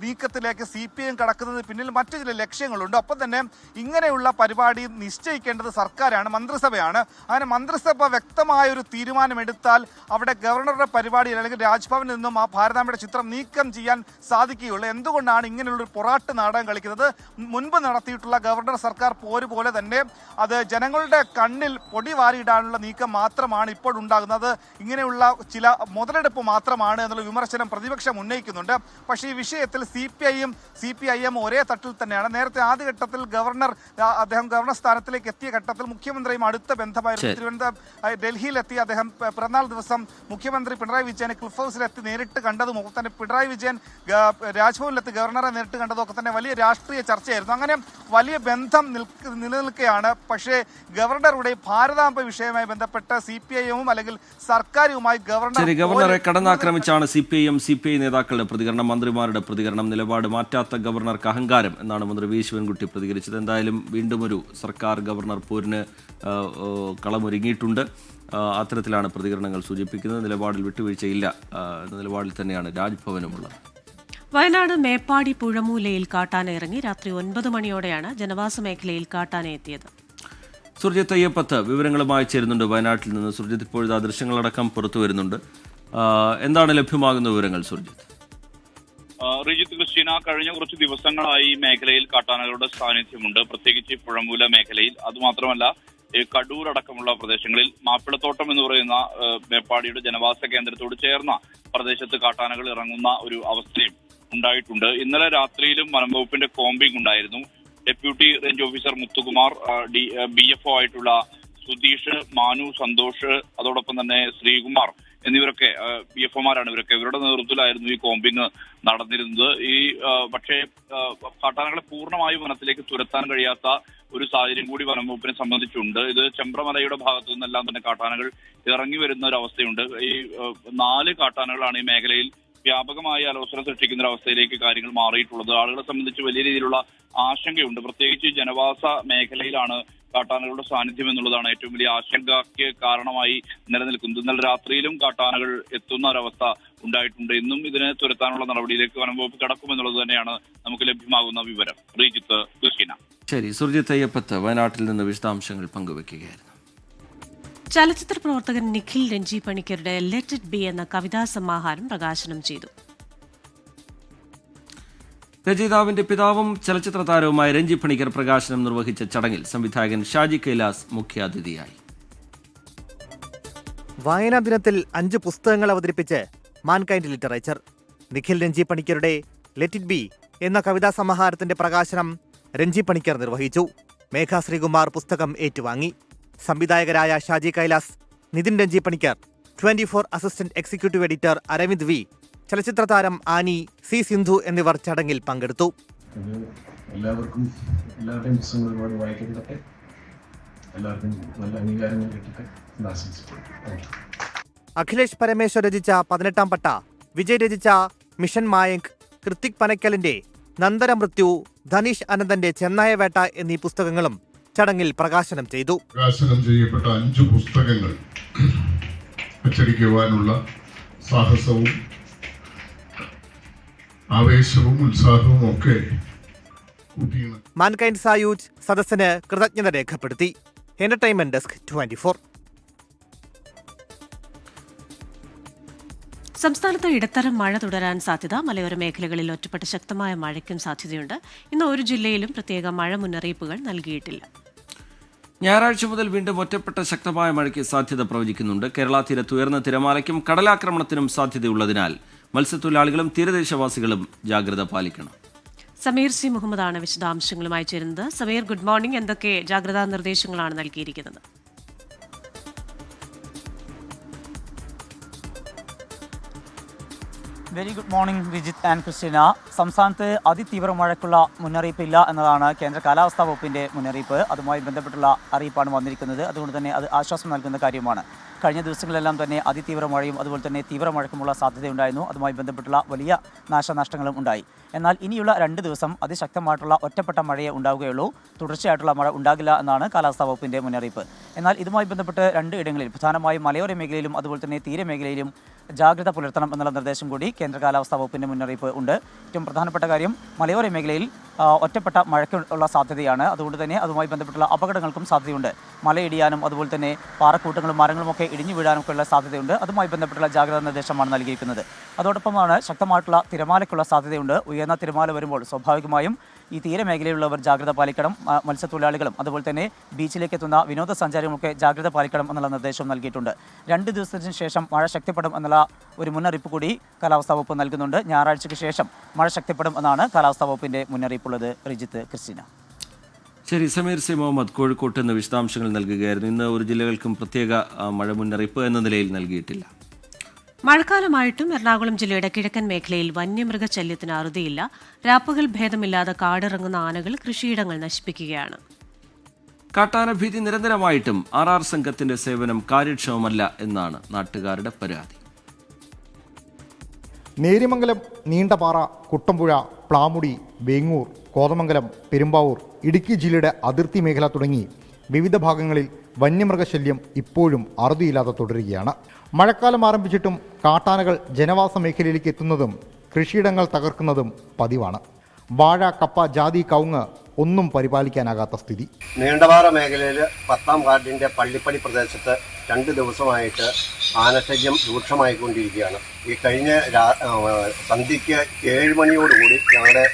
[SPEAKER 4] നീക്കത്തിലേക്ക് CPIM കടക്കുന്നതിന് പിന്നിൽ മറ്റു ചില ലക്ഷ്യങ്ങളുണ്ട്. ഒപ്പം തന്നെ ഇങ്ങനെയുള്ള പരിപാടി നിശ്ചയിക്കേണ്ടത് സർക്കാരാണ്, മന്ത്രിസഭയാണ്. അങ്ങനെ മന്ത്രിസഭ വ്യക്തമായൊരു തീരുമാനമെടുത്താൽ അവിടെ ഗവർണറുടെ പരിപാടി അല്ലെങ്കിൽ രാജ്ഭവനിൽ നിന്നും ആ ഭാരതാംബയുടെ ചിത്രം നീക്കം ചെയ്യാൻ സാധിക്കുകയുള്ളൂ. എന്തുകൊണ്ടാണ് ഇങ്ങനെയുള്ളൊരു പൊറാട്ട് നാടകം കളിക്കുന്നത്? മുൻപ് നടത്തിയിട്ടുള്ള ഗവർണർ സർക്കാർ പോര് പോലെ തന്നെ അത് ജനങ്ങളുടെ കണ്ണിൽ പൊടി വാരിയിടാനുള്ള നീക്കം മാത്രമാണ് ഇപ്പോൾ ഉണ്ടാകുന്നത്. ഇങ്ങനെയുള്ള ചില മുതലെടുപ്പ് മാത്രമാണ് എന്നുള്ള വിമർശനം പ്രതിപക്ഷം ഉന്നയിക്കുന്നുണ്ട്. പക്ഷേ ഈ വിഷയത്തിൽ CPIM ഒരേ തട്ടിൽ തന്നെയാണ്. നേരത്തെ ആദ്യഘട്ടത്തിൽ അദ്ദേഹം ഗവർണർ സ്ഥാനത്തിലേക്ക് എത്തിയ ഘട്ടത്തിൽ മുഖ്യമന്ത്രിയും അടുത്ത ബന്ധമായിരുന്നു. ഡൽഹിയിലെത്തി അദ്ദേഹം പിറന്നാൾ ദിവസം മുഖ്യമന്ത്രി പിണറായി വിജയനെ ക്ലിഫ് ഹൗസിലെത്തി നേരിട്ട് കണ്ടതും ഒക്കെ തന്നെ പിണറായി വിജയൻ രാജ്ഭവനിലെത്തി ഗവർണറെ നേരിട്ട് കണ്ടതും ഒക്കെ തന്നെ വലിയ രാഷ്ട്രീയ ചർച്ചയായിരുന്നു. അങ്ങനെ വലിയ ബന്ധം നിലനിൽക്കുകയാണ്. പക്ഷേ ഗവർണറുടെ ഭാരതാംബ വിഷയവുമായി ബന്ധപ്പെട്ട് CPIM അല്ലെങ്കിൽ സർക്കാരുമായി
[SPEAKER 2] ഗവർണറെ കടന്നാക്രമിച്ചാണ് CPI നേതാക്കളുടെ പ്രതികരണം, മന്ത്രിമാരുടെ പ്രതികരണം. നിലപാട് മാറ്റാത്ത ഗവർണർക്ക് അഹങ്കാരം എന്നാണ് മന്ത്രി വി ശിവൻകുട്ടി പ്രതികരിച്ചത്. എന്തായാലും വീണ്ടും ഒരു സർക്കാർ ഗവർണർ പോരിന് കളമൊരുങ്ങിയിട്ടുണ്ട്. അത്തരത്തിലാണ് പ്രതികരണങ്ങൾ സൂചിപ്പിക്കുന്നത്. നിലപാടിൽ വിട്ടുവീഴ്ചയില്ല എന്ന നിലപാടിൽ തന്നെയാണ് രാജ്ഭവനുമുള്ളത്.
[SPEAKER 1] വയനാട് മേപ്പാടി പുഴമൂലയിൽ കാട്ടാന ഇറങ്ങി. രാത്രി 9 മണിയോടെയാണ് ജനവാസ മേഖലയിൽ കാട്ടാന എത്തിയത്.
[SPEAKER 2] സുർജിത്ത് അയ്യപ്പത്ത് വിവരങ്ങളുമായി ചേരുന്നുണ്ട് വയനാട്ടിൽ നിന്ന്. സുർജിത്ത്, ഇപ്പോഴത്തെ ദൃശ്യങ്ങളടക്കം പുറത്തു വരുന്നുണ്ട്. എന്താണ് ലഭ്യമാകുന്ന വിവരങ്ങൾ സുർജിത്ത്?
[SPEAKER 10] റിജിത്ത്, ക്രിസ്റ്റീന, കഴിഞ്ഞ കുറച്ച് ദിവസങ്ങളായി മേഖലയിൽ കാട്ടാനകളുടെ സാന്നിധ്യമുണ്ട്, പ്രത്യേകിച്ച് പുഴമൂല മേഖലയിൽ. അതുമാത്രമല്ല കടൂർ അടക്കമുള്ള പ്രദേശങ്ങളിൽ മാപ്പിളത്തോട്ടം എന്ന് പറയുന്ന മേപ്പാടിയുടെ ജനവാസ കേന്ദ്രത്തോട് ചേർന്ന പ്രദേശത്ത് കാട്ടാനകൾ ഇറങ്ങുന്ന ഒരു അവസ്ഥയും ഉണ്ടായിട്ടുണ്ട്. ഇന്നലെ രാത്രിയിലും വനംവകുപ്പിന്റെ കോമ്പിംഗ് ഉണ്ടായിരുന്നു. Deputy range officer Muthukumar, BFO ആയിട്ടുള്ള സുധീഷ്, മാനു, സന്തോഷ്, അതോടൊപ്പം തന്നെ ശ്രീകുമാർ എന്നിവരൊക്കെ BFOമാരാണ് ഇവരൊക്കെ. ഇവരുടെ നേതൃത്വത്തിലായിരുന്നു ഈ കോമ്പിംഗ് നടന്നിരുന്നത്. പക്ഷേ കാട്ടാനകളെ പൂർണ്ണമായി വനത്തിലേക്ക് തുരത്താൻ കഴിയാത്ത ഒരു സാഹചര്യം കൂടി വനംവകുപ്പിനെ സംബന്ധിച്ചുണ്ട്. ഇത് ചെമ്പ്രമലയുടെ ഭാഗത്തു നിന്നെല്ലാം തന്നെ കാട്ടാനകൾ ഇറങ്ങി വരുന്ന ഒരു അവസ്ഥയുണ്ട്. ഈ 4 കാട്ടാനകളാണ് ഈ മേഖലയിൽ വ്യാപകമായി അലോസരം സൃഷ്ടിക്കുന്ന ഒരു അവസ്ഥയിലേക്ക് കാര്യങ്ങൾ മാറിയിട്ടുള്ളത്. ആളുകളെ സംബന്ധിച്ച് വലിയ രീതിയിലുള്ള ആശങ്കയുണ്ട്. പ്രത്യേകിച്ച് ജനവാസ മേഖലയിലാണ് കാട്ടാനകളുടെ സാന്നിധ്യം എന്നുള്ളതാണ് ഏറ്റവും വലിയ ആശങ്കയ്ക്ക് കാരണമായി നിലനിൽക്കുന്നത്. ഇന്നലെ രാത്രിയിലും കാട്ടാനകൾ എത്തുന്ന ഒരവസ്ഥ ഉണ്ടായിട്ടുണ്ട്. ഇന്നും ഇതിനെ തുരത്താനുള്ള നടപടിയിലേക്ക് വനംവകുപ്പ് കടക്കുമെന്നുള്ളത് തന്നെയാണ് നമുക്ക് ലഭ്യമാകുന്ന വിവരം. ശ്രീജിത്ത്, ക്രിസ്റ്റീന.
[SPEAKER 2] ശരി, സുർജിത്ത് അയ്യപ്പത്ത് വയനാട്ടിൽ നിന്ന് വിശദാംശങ്ങൾ പങ്കുവെക്കുകയായിരുന്നു.
[SPEAKER 1] ചലച്ചിത്ര പ്രവർത്തകൻ നിഖിൽ രഞ്ജി പണിക്കരുടെ ലെറ്റ് ഇറ്റ് ബി എന്ന കവിതാ സമാഹാരം പ്രകാശനം ചെയ്തു.
[SPEAKER 2] രചയിതാവിന്റെ പിതാവും ചലച്ചിത്ര താരവുമായ രഞ്ജി പണിക്കർ പ്രകാശനം നിർവഹിച്ച ചടങ്ങിൽ സംവിധായകൻ ഷാജി കൈലാസ് മുഖ്യാതിഥിയായി.
[SPEAKER 11] വായനാ ദിനത്തിൽ 5 പുസ്തകങ്ങൾ അവതരിപ്പിച്ച് മാൻകൈൻഡ് ലിറ്ററേച്ചർ. നിഖിൽ രഞ്ജി പണിക്കരുടെ ലെറ്റ് ഇറ്റ് ബി എന്ന കവിതാ സമാഹാരത്തിന്റെ പ്രകാശനം രഞ്ജി പണിക്കർ നിർവഹിച്ചു. മേഘ ശ്രീകുമാർ പുസ്തകം ഏറ്റുവാങ്ങി. സംവിധായകരായ Shaji Kailas, Nithin Renji Panicker, 24 assistant executive editor Aravind V, ചലച്ചിത്ര താരം ആനി, സി സിന്ധു എന്നിവർ ചടങ്ങിൽ പങ്കെടുത്തു.
[SPEAKER 12] എല്ലാവരുടെയും പുസ്തകങ്ങൾ ഒരുപാട് വായിക്കപ്പെട്ടെ, എല്ലാവർക്കും നല്ല അംഗീകാരങ്ങൾ കിട്ടട്ടെ.
[SPEAKER 11] അഖിലേഷ് പരമേശ്വർ രചിച്ച 18ാം പട്ട, വിജയ് രചിച്ച മിഷൻ മായങ്ക്, കൃത്തിക് പനക്കലിന്റെ നന്ദനമൃത്യു, ധനീഷ് അനന്തന്റെ ചെന്നായ വേട്ട എന്നീ പുസ്തകങ്ങളും ചടങ്ങിൽ പ്രകാശനം ചെയ്തു.
[SPEAKER 12] പ്രകാശനം ചെയ്യപ്പെട്ട 5 പുസ്തകങ്ങൾ അച്ചടിക്കുവാനുള്ള സാഹസവും ആവേശവും ഉത്സാഹവും ഒക്കെ
[SPEAKER 11] മാൻകൈൻഡ് സായൂജ് സദസ്സിന് കൃതജ്ഞത രേഖപ്പെടുത്തി. Entertainment desk 24.
[SPEAKER 1] സംസ്ഥാനത്ത് ഇടത്തരം മഴ തുടരാൻ സാധ്യത. മലയോര മേഖലകളിൽ ഒറ്റപ്പെട്ട ശക്തമായ മഴയ്ക്കും സാധ്യതയുണ്ട്. ഇന്ന് ഒരു ജില്ലയിലും പ്രത്യേക മഴ മുന്നറിയിപ്പുകൾ നൽകിയിട്ടില്ല.
[SPEAKER 2] ഞായറാഴ്ച മുതൽ വീണ്ടും ഒറ്റപ്പെട്ട ശക്തമായ മഴയ്ക്ക് സാധ്യത പ്രവചിക്കുന്നുണ്ട്. കേരള തീരത്ത് ഉയർന്ന തിരമാലയ്ക്കും കടലാക്രമണത്തിനും സാധ്യതയുള്ളതിനാൽ മത്സ്യത്തൊഴിലാളികളും തീരദേശവാസികളും ജാഗ്രത പാലിക്കണം.
[SPEAKER 1] സമീർ സി മുഹമ്മദാണ് വിശദാംശങ്ങളുമായി ചേരുന്നത്. Sameer, good morning. എന്തൊക്കെ ജാഗ്രതാ നിർദ്ദേശങ്ങളാണ് നൽകിയിരിക്കുന്നത്?
[SPEAKER 7] Very good morning Rijith and Christina. സംസ്ഥാനത്ത് അതിതീവ്ര മഴയ്ക്കുള്ള മുന്നറിയിപ്പില്ല എന്നതാണ് കേന്ദ്ര കാലാവസ്ഥാ വകുപ്പിന്റെ മുന്നറിയിപ്പ്. അതുമായി ബന്ധപ്പെട്ടുള്ള അറിയിപ്പാണ് വന്നിരിക്കുന്നത്. അതുകൊണ്ട് തന്നെ അത് ആശ്വാസം നൽകുന്ന കാര്യമാണ്. കഴിഞ്ഞ ദിവസങ്ങളിലെല്ലാം തന്നെ അതിതീവ്ര മഴയും അതുപോലെ തന്നെ തീവ്ര മഴയ്ക്കുമുള്ള സാധ്യതയുണ്ടായിരുന്നു. അതുമായി ബന്ധപ്പെട്ടുള്ള വലിയ നാശനഷ്ടങ്ങളും ഉണ്ടായി. എന്നാൽ ഇനിയുള്ള 2 ദിവസം അതിശക്തമായിട്ടുള്ള ഒറ്റപ്പെട്ട മഴയെ ഉണ്ടാവുകയുള്ളൂ. തുടർച്ചയായിട്ടുള്ള മഴ ഉണ്ടാകില്ല എന്നാണ് കാലാവസ്ഥാ വകുപ്പിന്റെ മുന്നറിയിപ്പ്. എന്നാൽ ഇതുമായി ബന്ധപ്പെട്ട് 2 ഇടങ്ങളിൽ, പ്രധാനമായും മലയോര മേഖലയിലും അതുപോലെ തന്നെ തീരമേഖലയിലും ജാഗ്രത പുലർത്തണം എന്നുള്ള നിർദ്ദേശം കൂടി കേന്ദ്ര കാലാവസ്ഥാ വകുപ്പിന്റെ മുന്നറിയിപ്പ് ഉണ്ട്. ഏറ്റവും പ്രധാനപ്പെട്ട കാര്യം, മലയോര മേഖലയിൽ ഒറ്റപ്പെട്ട മഴയ്ക്കുള്ള സാധ്യതയാണ്. അതുകൊണ്ട് തന്നെ അതുമായി ബന്ധപ്പെട്ടുള്ള അപകടങ്ങൾക്കും സാധ്യതയുണ്ട്. മലയിടിയാനും അതുപോലെ തന്നെ പാറക്കൂട്ടങ്ങളും മരങ്ങളുമൊക്കെ ഇടിഞ്ഞു വീഴാനൊക്കെയുള്ള സാധ്യതയുണ്ട്. അതുമായി ബന്ധപ്പെട്ടുള്ള ജാഗ്രതാ നിർദ്ദേശമാണ് നൽകിയിരിക്കുന്നത്. അതോടൊപ്പമാണ് ശക്തമായിട്ടുള്ള തിരമാലയ്ക്കുള്ള സാധ്യതയുണ്ട്. ഉയർന്ന തിരമാല വരുമ്പോൾ സ്വാഭാവികമായും ഈ തീരമേഖലയിലുള്ളവർ ജാഗ്രത പാലിക്കണം. മത്സ്യത്തൊഴിലാളികളും അതുപോലെ തന്നെ ബീച്ചിലേക്ക് എത്തുന്ന വിനോദസഞ്ചാരികളൊക്കെ ജാഗ്രത പാലിക്കണം എന്നുള്ള നിർദ്ദേശം നൽകിയിട്ടുണ്ട്. 2 ദിവസത്തിന് ശേഷം മഴ ശക്തിപ്പെടും എന്നുള്ള ഒരു മുന്നറിയിപ്പ് കൂടി കാലാവസ്ഥാ വകുപ്പ് നൽകുന്നുണ്ട്. ഞായറാഴ്ചയ്ക്ക് ശേഷം മഴ ശക്തിപ്പെടും എന്നാണ് കാലാവസ്ഥാ വകുപ്പിന്റെ മുന്നറിയിപ്പുള്ളത്. റിജിത്ത്, ക്രിസ്റ്റീന.
[SPEAKER 2] ശരി, സമീർ സി മുഹമ്മദ് കോഴിക്കോട്ട് നിന്ന് വിശദാംശങ്ങൾ നൽകുകയായിരുന്നു. ഇന്ന് ഒരു ജില്ലകൾക്കും പ്രത്യേക മഴ മുന്നറിയിപ്പ് എന്ന നിലയിൽ നൽകിയിട്ടില്ല.
[SPEAKER 1] മഴക്കാലമായിട്ടും എറണാകുളം ജില്ലയുടെ കിഴക്കൻ മേഖലയിൽ വന്യമൃഗശല്യത്തിന് അറുതിയില്ല. രാപ്പകൽ ഭേദമില്ലാതെ കാടിറങ്ങുന്ന ആനകൾ കൃഷിയിടങ്ങൾ നശിപ്പിക്കുകയാണ്.
[SPEAKER 2] കാട്ടാന ഭീതി നിരന്തരമായിട്ടും RR സംഘത്തിന്റെ സേവനം കാര്യക്ഷമമല്ല എന്നാണ് നാട്ടുകാരുടെ പരാതി.
[SPEAKER 13] നേര്യമംഗലം, നീണ്ടപാറ, കുട്ടമ്പുഴ, പ്ലാമുടി, വേങ്ങൂർ, കോതമംഗലം, പെരുമ്പാവൂർ, ഇടുക്കി ജില്ലയുടെ അതിർത്തി മേഖല തുടങ്ങി വിവിധ ഭാഗങ്ങളിൽ വന്യമൃഗശല്യം ഇപ്പോഴും അറുതിയില്ലാതെ തുടരുകയാണ്. മഴക്കാലം ആരംഭിച്ചിട്ടും കാട്ടാനകൾ ജനവാസ മേഖലയിലേക്ക് എത്തുന്നതും കൃഷിയിടങ്ങൾ തകർക്കുന്നതും പതിവാണ്. വാഴ, കപ്പ, ജാതി, കവുങ്ങ് ഒന്നും പരിപാലിക്കാനാകാത്ത സ്ഥിതി.
[SPEAKER 14] നീണ്ടപാറ മേഖലയിൽ 10ാം വാർഡിൻ്റെ പള്ളിപ്പടി പ്രദേശത്ത് 2 ദിവസമായിട്ട് ആനശല്യം രൂക്ഷമായിക്കൊണ്ടിരിക്കുകയാണ്. ഈ കഴിഞ്ഞ സന്ധ്യയ്ക്ക് 7 മണിയോടുകൂടി ഞങ്ങളുടെ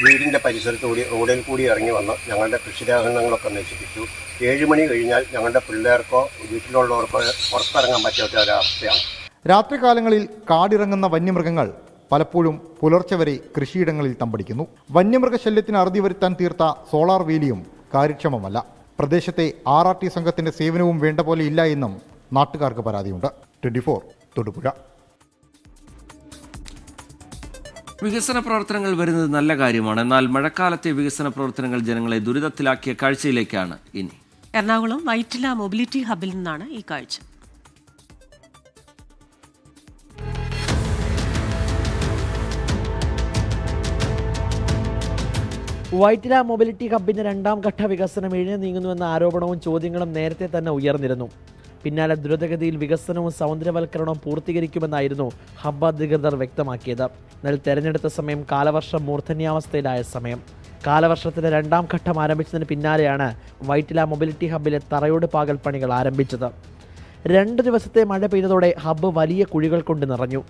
[SPEAKER 14] വീടിൻ്റെ പരിസരത്തുകൂടി റോഡിൽ കൂടി ഇറങ്ങി വന്ന് ഞങ്ങളുടെ കൃഷിരഹങ്ങളൊക്കെ നശിപ്പിച്ചു. 7 മണി കഴിഞ്ഞാൽ ഞങ്ങളുടെ പിള്ളേർക്കോ വീട്ടിലുള്ളവർക്കോ പുറത്തിറങ്ങാൻ പറ്റാത്ത ഒരവസ്ഥയാണ്.
[SPEAKER 13] രാത്രികാലങ്ങളിൽ കാടിറങ്ങുന്ന വന്യമൃഗങ്ങൾ പലപ്പോഴും പുലർച്ചെ വരെ കൃഷിയിടങ്ങളിൽ തമ്പടിക്കുന്നു. വന്യമൃഗശല്യത്തിന് അറുതി വരുത്താൻ തീർത്ത സോളാർ വേലിയും കാര്യക്ഷമമല്ല. പ്രദേശത്തെ RRT സംഘത്തിന്റെ സേവനവും വേണ്ട പോലെ ഇല്ല എന്നും നാട്ടുകാർക്ക് പരാതിയുണ്ട്. 24 തൊടുപുഴ.
[SPEAKER 2] വികസന പ്രവർത്തനങ്ങൾ വരുന്നത് നല്ല കാര്യമാണ്. എന്നാൽ മഴക്കാലത്തെ വികസന പ്രവർത്തനങ്ങൾ ജനങ്ങളെ ദുരിതത്തിലാക്കിയ കാഴ്ചയിലേക്കാണ് ഇനി.
[SPEAKER 1] എറണാകുളം വൈറ്റില മൊബിലിറ്റി ഹബിൽ നിന്നാണ് ഈ കാഴ്ച.
[SPEAKER 15] വൈറ്റില മൊബിലിറ്റി ഹബിന്റെ 2ാം ഘട്ട വികസനം ഇഴഞ്ഞു നീങ്ങുന്നുവെന്ന ആരോപണവും ചോദ്യങ്ങളും നേരത്തെ തന്നെ ഉയർന്നിരുന്നു. പിന്നാലെ ദ്രുതഗതിയിൽ വികസനവും സൗന്ദര്യവൽക്കരണവും പൂർത്തീകരിക്കുമെന്നായിരുന്നു ഹബ്ബ് അധികൃതർ വ്യക്തമാക്കിയത്. എന്നാൽ തെരഞ്ഞെടുത്ത സമയം കാലവർഷം മൂർധന്യാവസ്ഥയിലായ സമയം. കാലവർഷത്തിന്റെ 2ാം ഘട്ടം ആരംഭിച്ചതിന് പിന്നാലെയാണ് വൈറ്റില മൊബിലിറ്റി ഹബിലെ തറയോട് പാകൽ പണികൾ ആരംഭിച്ചത്. 2 ദിവസത്തെ മഴ പെയ്തതോടെ ഹബ്ബ് വലിയ കുഴികൾ കൊണ്ട് നിറഞ്ഞു.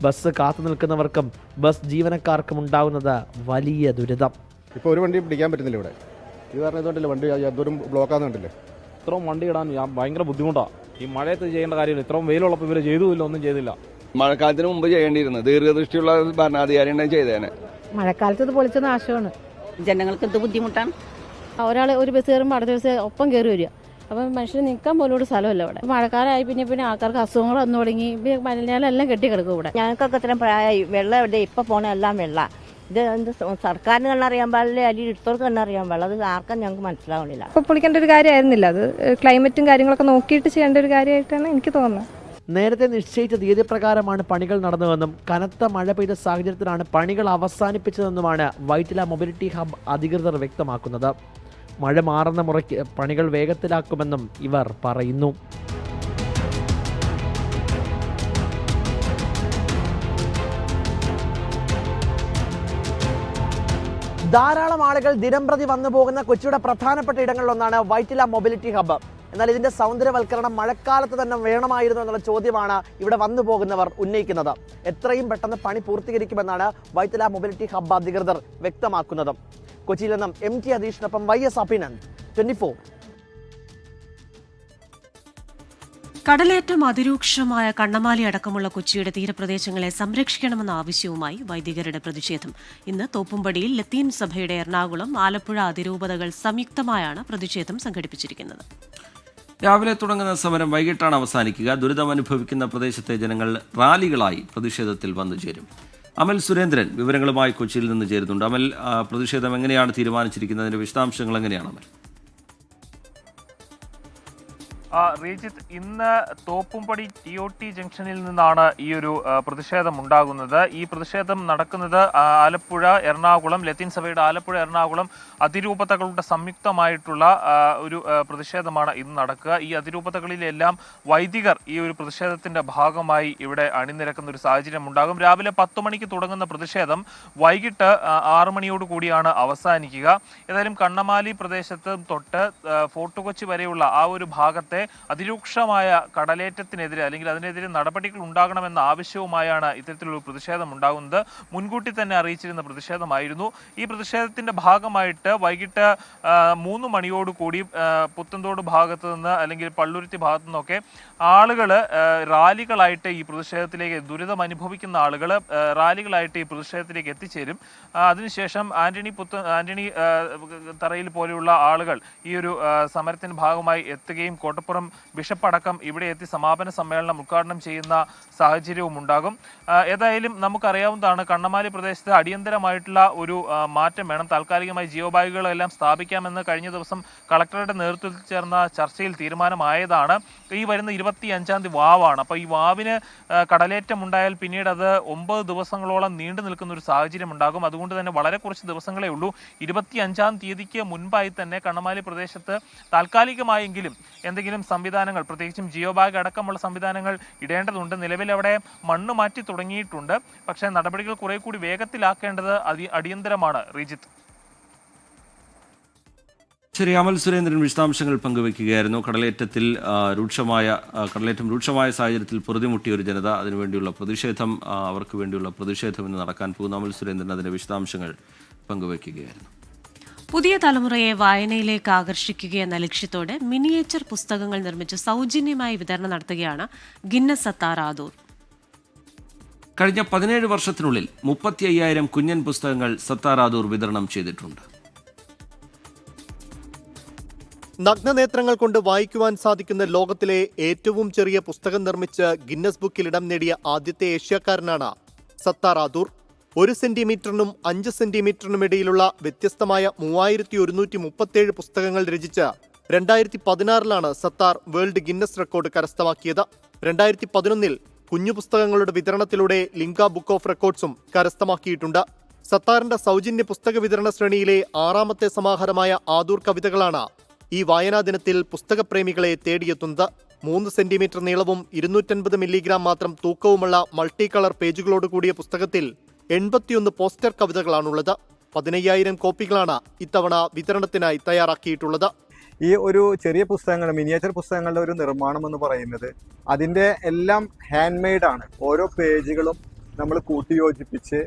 [SPEAKER 15] ബസ് കാത്തു നിൽക്കുന്നവർക്കും ബസ് ജീവനക്കാർക്കും ഉണ്ടാകുന്നത് വലിയ ദുരിതം.
[SPEAKER 16] ഇപ്പോൾ ഒരു വണ്ടി പിടിക്കാൻ പറ്റുന്നില്ല ഇവിടെ. ഇത് കാരണം ഇതുകൊണ്ടല്ലേ വണ്ടി ദൂരം ബ്ലോക്കാകുന്നുണ്ടല്ലേ. ഇത്രയും വണ്ടി ഇടാൻ ഭയങ്കര ബുദ്ധിമുട്ടാണ്. ഈ മഴയത്ത് ചെയ്യേണ്ട കാര്യമില്ല. ഇത്രയും വെയിലുള്ളപ്പോൾ ഇവർ ചെയ്തുമില്ല, ഒന്നും ചെയ്തില്ല.
[SPEAKER 17] മഴക്കാലത്തിന് മുമ്പ് ചെയ്യേണ്ടിയിരുന്നു. ദീർഘദൃഷ്ടിയുള്ള ഭരണാധികാരി ഉണ്ടെങ്കിൽ ചെയ്തേനെ.
[SPEAKER 18] മഴക്കാലത്ത് ഇത് പൊളിച്ച നാശമാണ്.
[SPEAKER 19] ജനങ്ങൾക്ക് എന്ത് ബുദ്ധിമുട്ടാണ്.
[SPEAKER 18] ഒരാൾ ഒരു ബസ് കയറുമ്പോൾ അടുത്ത ബസ് ഒപ്പം കയറി വരിക. അപ്പം മനുഷ്യന് നിൽക്കാൻ പോലും സ്ഥലമല്ല ഇവിടെ. മഴക്കാലമായി പിന്നെ ആൾക്കാർക്ക് അസുഖങ്ങൾ വന്നു തുടങ്ങി. മലിനാലെല്ലാം കെട്ടിക്കിടക്കും ഇവിടെ.
[SPEAKER 19] ഞങ്ങൾക്കൊക്കെ ഇത്രയും പ്രായമായി. വെള്ളം എവിടെ ഇപ്പം പോണ എല്ലാം വെള്ളം. ഇത് എന്ത് സർക്കാരിന് കണ്ണറിയാൻ പാടില്ല, അല്ലെങ്കിൽ ഇട്ടവർക്ക് കണ്ണറിയാൻ പാടില്ല. അത് ആർക്കും ഞങ്ങൾക്ക് മനസ്സിലാവണില്ല.
[SPEAKER 20] ഇപ്പോൾ പൊളിക്കേണ്ട ഒരു കാര്യമായിരുന്നില്ല. അത് ക്ലൈമറ്റും കാര്യങ്ങളൊക്കെ നോക്കിയിട്ട് ചെയ്യേണ്ട ഒരു കാര്യമായിട്ടാണ് എനിക്ക് തോന്നുന്നത്.
[SPEAKER 15] നേരത്തെ നിശ്ചയിച്ച തീയതി പ്രകാരമാണ് പണികൾ നടന്നതെന്നും കനത്ത മഴ പെയ്ത സാഹചര്യത്തിലാണ് പണികൾ അവസാനിപ്പിച്ചതെന്നുമാണ് വൈറ്റില മൊബിലിറ്റി ഹബ് അധികൃതർ വ്യക്തമാക്കുന്നത്. മഴ മാറുന്ന മുറയ്ക്ക് പണികൾ വേഗത്തിലാക്കുമെന്നും ഇവർ പറയുന്നു. ധാരാളം ആളുകൾ ദിനംപ്രതി വന്നു പോകുന്ന കൊച്ചിയുടെ പ്രധാനപ്പെട്ട ഇടങ്ങളിലൊന്നാണ് വൈറ്റില മൊബിലിറ്റി ഹബ്ബ്. എന്നാൽ ഇതിന്റെ സൗന്ദര്യവൽക്കരണം മഴക്കാലത്ത് തന്നെ വേണമായിരുന്നു എന്നുള്ള ചോദ്യമാണ് ഇവിടെ വന്നു പോകുന്നവർ ഉന്നയിക്കുന്നത്. എത്രയും പെട്ടെന്ന് പണി പൂർത്തീകരിക്കുമെന്നാണ് വൈറ്റില മൊബിലിറ്റി ഹബ്ബ് അധികൃതർ വ്യക്തമാക്കുന്നത്. കൊച്ചിയിൽ നിന്നും MT അധീഷിനൊപ്പം YS അഭിനന്ദ്, 24.
[SPEAKER 1] കടലേറ്റം അതിരൂക്ഷമായ കണ്ണമാലി അടക്കമുള്ള കൊച്ചിയുടെ തീരപ്രദേശങ്ങളെ സംരക്ഷിക്കണമെന്ന ആവശ്യവുമായി വൈദികരുടെ പ്രതിഷേധം. ഇന്ന് തോപ്പുംപടിയിൽ ലത്തീൻ സഭയുടെ എറണാകുളം, ആലപ്പുഴ അതിരൂപതകൾ സംയുക്തമായാണ് പ്രതിഷേധം സംഘടിപ്പിച്ചിരിക്കുന്നത്.
[SPEAKER 2] രാവിലെ തുടങ്ങുന്ന സമരം വൈകിട്ടാണ് അവസാനിക്കുക. ദുരിതമനുഭവിക്കുന്ന പ്രദേശത്തെ ജനങ്ങൾ റാലികളായി പ്രതിഷേധത്തിൽ വന്നു ചേരും. അമൽ സുരേന്ദ്രൻ വിവരങ്ങളുമായി കൊച്ചിയിൽ നിന്ന് ചേരുന്നുണ്ട്. അമൽ, പ്രതിഷേധം എങ്ങനെയാണ് തീരുമാനിച്ചിരിക്കുന്നതിന്റെ വിശദാംശങ്ങൾ എങ്ങനെയാണ് അമൽ?
[SPEAKER 9] റീജിത്ത്, ഇന്ന് തോപ്പുംപടി TOT ജംഗ്ഷനിൽ നിന്നാണ് ഈ ഒരു പ്രതിഷേധം ഉണ്ടാകുന്നത്. ഈ പ്രതിഷേധം നടക്കുന്നത് ആലപ്പുഴ, എറണാകുളം, ലത്തീൻ സഭയുടെ ആലപ്പുഴ, എറണാകുളം അതിരൂപതകളുടെ സംയുക്തമായിട്ടുള്ള ഒരു പ്രതിഷേധമാണ് ഇന്ന് നടക്കുക. ഈ അതിരൂപതകളിലെല്ലാം വൈദികർ ഈ ഒരു പ്രതിഷേധത്തിന്റെ ഭാഗമായി ഇവിടെ അണിനിരക്കുന്ന ഒരു സാഹചര്യം ഉണ്ടാകും. രാവിലെ 10 മണിക്ക് തുടങ്ങുന്ന പ്രതിഷേധം വൈകിട്ട് 6 മണിയോട് കൂടിയാണ് അവസാനിക്കുക. ഏതായാലും കണ്ണമാലി പ്രദേശത്ത് തൊട്ട് ഫോർട്ട് കൊച്ചി വരെയുള്ള ആ ഒരു ഭാഗത്തെ അതിരൂക്ഷമായ കടലേറ്റത്തിനെതിരെ അല്ലെങ്കിൽ അതിനെതിരെ നടപടികൾ ഉണ്ടാകണമെന്ന ആവശ്യവുമായാണ് ഇത്തരത്തിലൊരു പ്രതിഷേധം ഉണ്ടാകുന്നത്. മുൻകൂട്ടി തന്നെ അറിയിച്ചിരുന്ന പ്രതിഷേധമായിരുന്നു. ഈ പ്രതിഷേധത്തിന്റെ ഭാഗമായിട്ട് വൈകിട്ട് 3 മണിയോടുകൂടി പുത്തൻതോട് ഭാഗത്ത് നിന്ന് അല്ലെങ്കിൽ പള്ളുരുത്തി ഭാഗത്തു നിന്നൊക്കെ ആളുകൾ റാലികളായിട്ട് ഈ പ്രതിഷേധത്തിലേക്ക്, ദുരിതം അനുഭവിക്കുന്ന ആളുകൾ റാലികളായിട്ട് ഈ പ്രതിഷേധത്തിലേക്ക് എത്തിച്ചേരും. അതിനുശേഷം ആന്റണി തറയിൽ പോലെയുള്ള ആളുകൾ ഈ ഒരു സമരത്തിന്റെ ഭാഗമായി എത്തുകയും കോട്ടപ്പുറം ബിഷപ്പ് അടക്കം ഇവിടെ എത്തി സമാപന സമ്മേളനം ഉദ്ഘാടനം ചെയ്യുന്ന സാഹചര്യവും ഉണ്ടാകും. ഏതായാലും നമുക്കറിയാവുന്നതാണ്, കണ്ണമാലി പ്രദേശത്ത് അടിയന്തരമായിട്ടുള്ള ഒരു മാറ്റം വേണം. താൽക്കാലികമായി ജിയോ ബാഗുകളെല്ലാം സ്ഥാപിക്കാമെന്ന് കഴിഞ്ഞ ദിവസം കളക്ടറുടെ നേതൃത്വത്തിൽ ചേർന്ന ചർച്ചയിൽ തീരുമാനമായതാണ്. ഈ വരുന്ന 25-ാം തീയതി വാവാണ്. അപ്പോൾ ഈ വാവിന് കടലേറ്റം ഉണ്ടായാൽ പിന്നീട് അത് 9 ദിവസങ്ങളോളം നീണ്ടു നിൽക്കുന്ന ഒരു സാഹചര്യം ഉണ്ടാകും. അതുകൊണ്ട് തന്നെ വളരെ കുറച്ച് ദിവസങ്ങളേ ഉള്ളൂ. 25-ാം തീയതിക്ക് മുൻപായി തന്നെ കണ്ണമാലി പ്രദേശത്ത് താൽക്കാലികമായെങ്കിലും എന്തെങ്കിലും സംവിധാനങ്ങൾ, പ്രത്യേകിച്ചും ജിയോ ബാഗ് അടക്കമുള്ള സംവിധാനങ്ങൾ ഇടേണ്ടതുണ്ട്. നിലവിൽ അവിടെ മണ്ണ് മാറ്റി തുടങ്ങിയിട്ടുണ്ട്. പക്ഷേ നടപടികൾ കുറെ കൂടി വേഗത്തിലാക്കേണ്ടത് അടിയന്തരമാണ്. റീജിത്ത്.
[SPEAKER 2] ശരി, അമൽ സുരേന്ദ്രൻ വിശദാംശങ്ങൾ പങ്കുവയ്ക്കുകയായിരുന്നു. കടലേറ്റം രൂക്ഷമായ സാഹചര്യത്തിൽ പൊറുതിമുട്ടിയ ഒരു ജനത, അതിനുവേണ്ടിയുള്ള പ്രതിഷേധം, അവർക്ക് വേണ്ടിയുള്ള പ്രതിഷേധം ഇന്ന് നടക്കാൻ പോകുന്ന അമൽ സുരേന്ദ്രൻ അതിന്റെ വിശദാംശങ്ങൾ പങ്കുവയ്ക്കുകയായിരുന്നു.
[SPEAKER 1] പുതിയ തലമുറയെ വായനയിലേക്ക് ആകർഷിക്കുകയെന്ന ലക്ഷ്യത്തോടെ മിനിയേച്ചർ പുസ്തകങ്ങൾ നിർമ്മിച്ച് സൗജന്യമായി വിതരണം നടത്തുകയാണ് ഗിന്നസ് സത്താർ ആദൂർ.
[SPEAKER 2] കഴിഞ്ഞ 17 വർഷത്തിനുള്ളിൽ 35,000 കുഞ്ഞൻ പുസ്തകങ്ങൾ സത്താർ ആദൂർ വിതരണം ചെയ്തിട്ടുണ്ട്.
[SPEAKER 11] നഗ്നനേത്രങ്ങൾ കൊണ്ട് വായിക്കുവാൻ സാധിക്കുന്ന ലോകത്തിലെ ഏറ്റവും ചെറിയ പുസ്തകം നിർമ്മിച്ച് ഗിന്നസ് ബുക്കിൽ ഇടം നേടിയ ആദ്യത്തെ ഏഷ്യക്കാരനാണ് സത്താർ ആദൂർ. 1 സെന്റിമീറ്ററിനും 5 സെന്റിമീറ്ററിനും ഇടയിലുള്ള വ്യത്യസ്തമായ 3137 പുസ്തകങ്ങൾ രചിച്ച് 2016 സത്താർ വേൾഡ് ഗിന്നസ് റെക്കോർഡ് കരസ്ഥമാക്കിയത്. 2011 കുഞ്ഞു പുസ്തകങ്ങളുടെ വിതരണത്തിലൂടെ ലിംഗ ബുക്ക് ഓഫ് റെക്കോർഡ്സും കരസ്ഥമാക്കിയിട്ടുണ്ട്. സത്താറിന്റെ സൗജന്യ പുസ്തക വിതരണ ശ്രേണിയിലെ 6ാമത്തെ സമാഹാരമായ ആദൂർ കവിതകളാണ് ഈ വായനാ ദിനത്തിൽ പുസ്തകപ്രേമികളെ തേടിയെത്തുന്നത്. 3 സെന്റിമീറ്റർ നീളവും 250 മില്ലിഗ്രാം മാത്രം തൂക്കവുമുള്ള മൾട്ടി കളർ പേജുകളോട് കൂടിയ പുസ്തകത്തിൽ 81 പോസ്റ്റർ കവിതകളാണുള്ളത്. 15,000 കോപ്പികളാണ് ഇത്തവണ വിതരണത്തിനായി തയ്യാറാക്കിയിട്ടുള്ളത്.
[SPEAKER 21] ഈ ഒരു ചെറിയ പുസ്തകങ്ങൾ, മിനിയേച്ചർ പുസ്തകങ്ങളുടെ ഒരു നിർമ്മാണം എന്ന് പറയുന്നത് അതിൻ്റെ എല്ലാം ഹാൻഡ് മെയ്ഡാണ്. ഓരോ പേജുകളും നമ്മൾ കൂട്ടിയോജിപ്പിച്ച്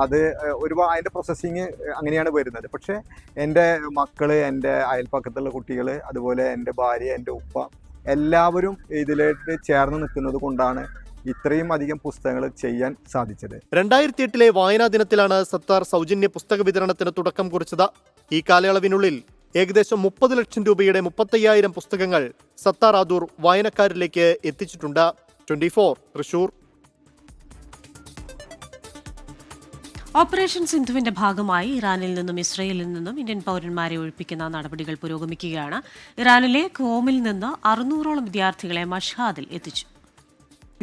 [SPEAKER 21] അത് അതിൻ്റെ പ്രോസസ്സിങ് അങ്ങനെയാണ് വരുന്നത്. പക്ഷേ എൻ്റെ മക്കൾ, എൻ്റെ അയൽപ്പക്കത്തുള്ള കുട്ടികൾ, അതുപോലെ എൻ്റെ ഭാര്യ, എൻ്റെ ഉപ്പ എല്ലാവരും ഇതിലേക്ക് ചേർന്ന് നിൽക്കുന്നത് കൊണ്ടാണ് ഇത്രയും അധികം പുസ്തകങ്ങൾ ചെയ്യാൻ സാധിച്ചത്.
[SPEAKER 11] 2008 വായനാ ദിനത്തിലാണ് സത്താർ സൗജന്യ പുസ്തക വിതരണത്തിന് തുടക്കം കുറിച്ചത്. ഈ കാലയളവിനുള്ളിൽ ഏകദേശം 30 ലക്ഷം രൂപയുടെ 35,000 പുസ്തകങ്ങൾ സത്താർ ആദൂർ വായനക്കാരിലേക്ക് എത്തിച്ചിട്ടുണ്ട്. 24 തൃശൂർ.
[SPEAKER 1] ഓപ്പറേഷൻ സിന്ധുവിന്റെ ഭാഗമായി ഇറാനിൽ നിന്നും ഇസ്രയേലിൽ നിന്നും ഇന്ത്യൻ പൗരന്മാരെ ഒഴിപ്പിക്കുന്ന നടപടികൾ പുരോഗമിക്കുകയാണ്. ഇറാനിലെ ഖോമിൽ നിന്ന് 600ഓളം വിദ്യാർത്ഥികളെ മഷ്ഹാദിൽ എത്തിച്ചു.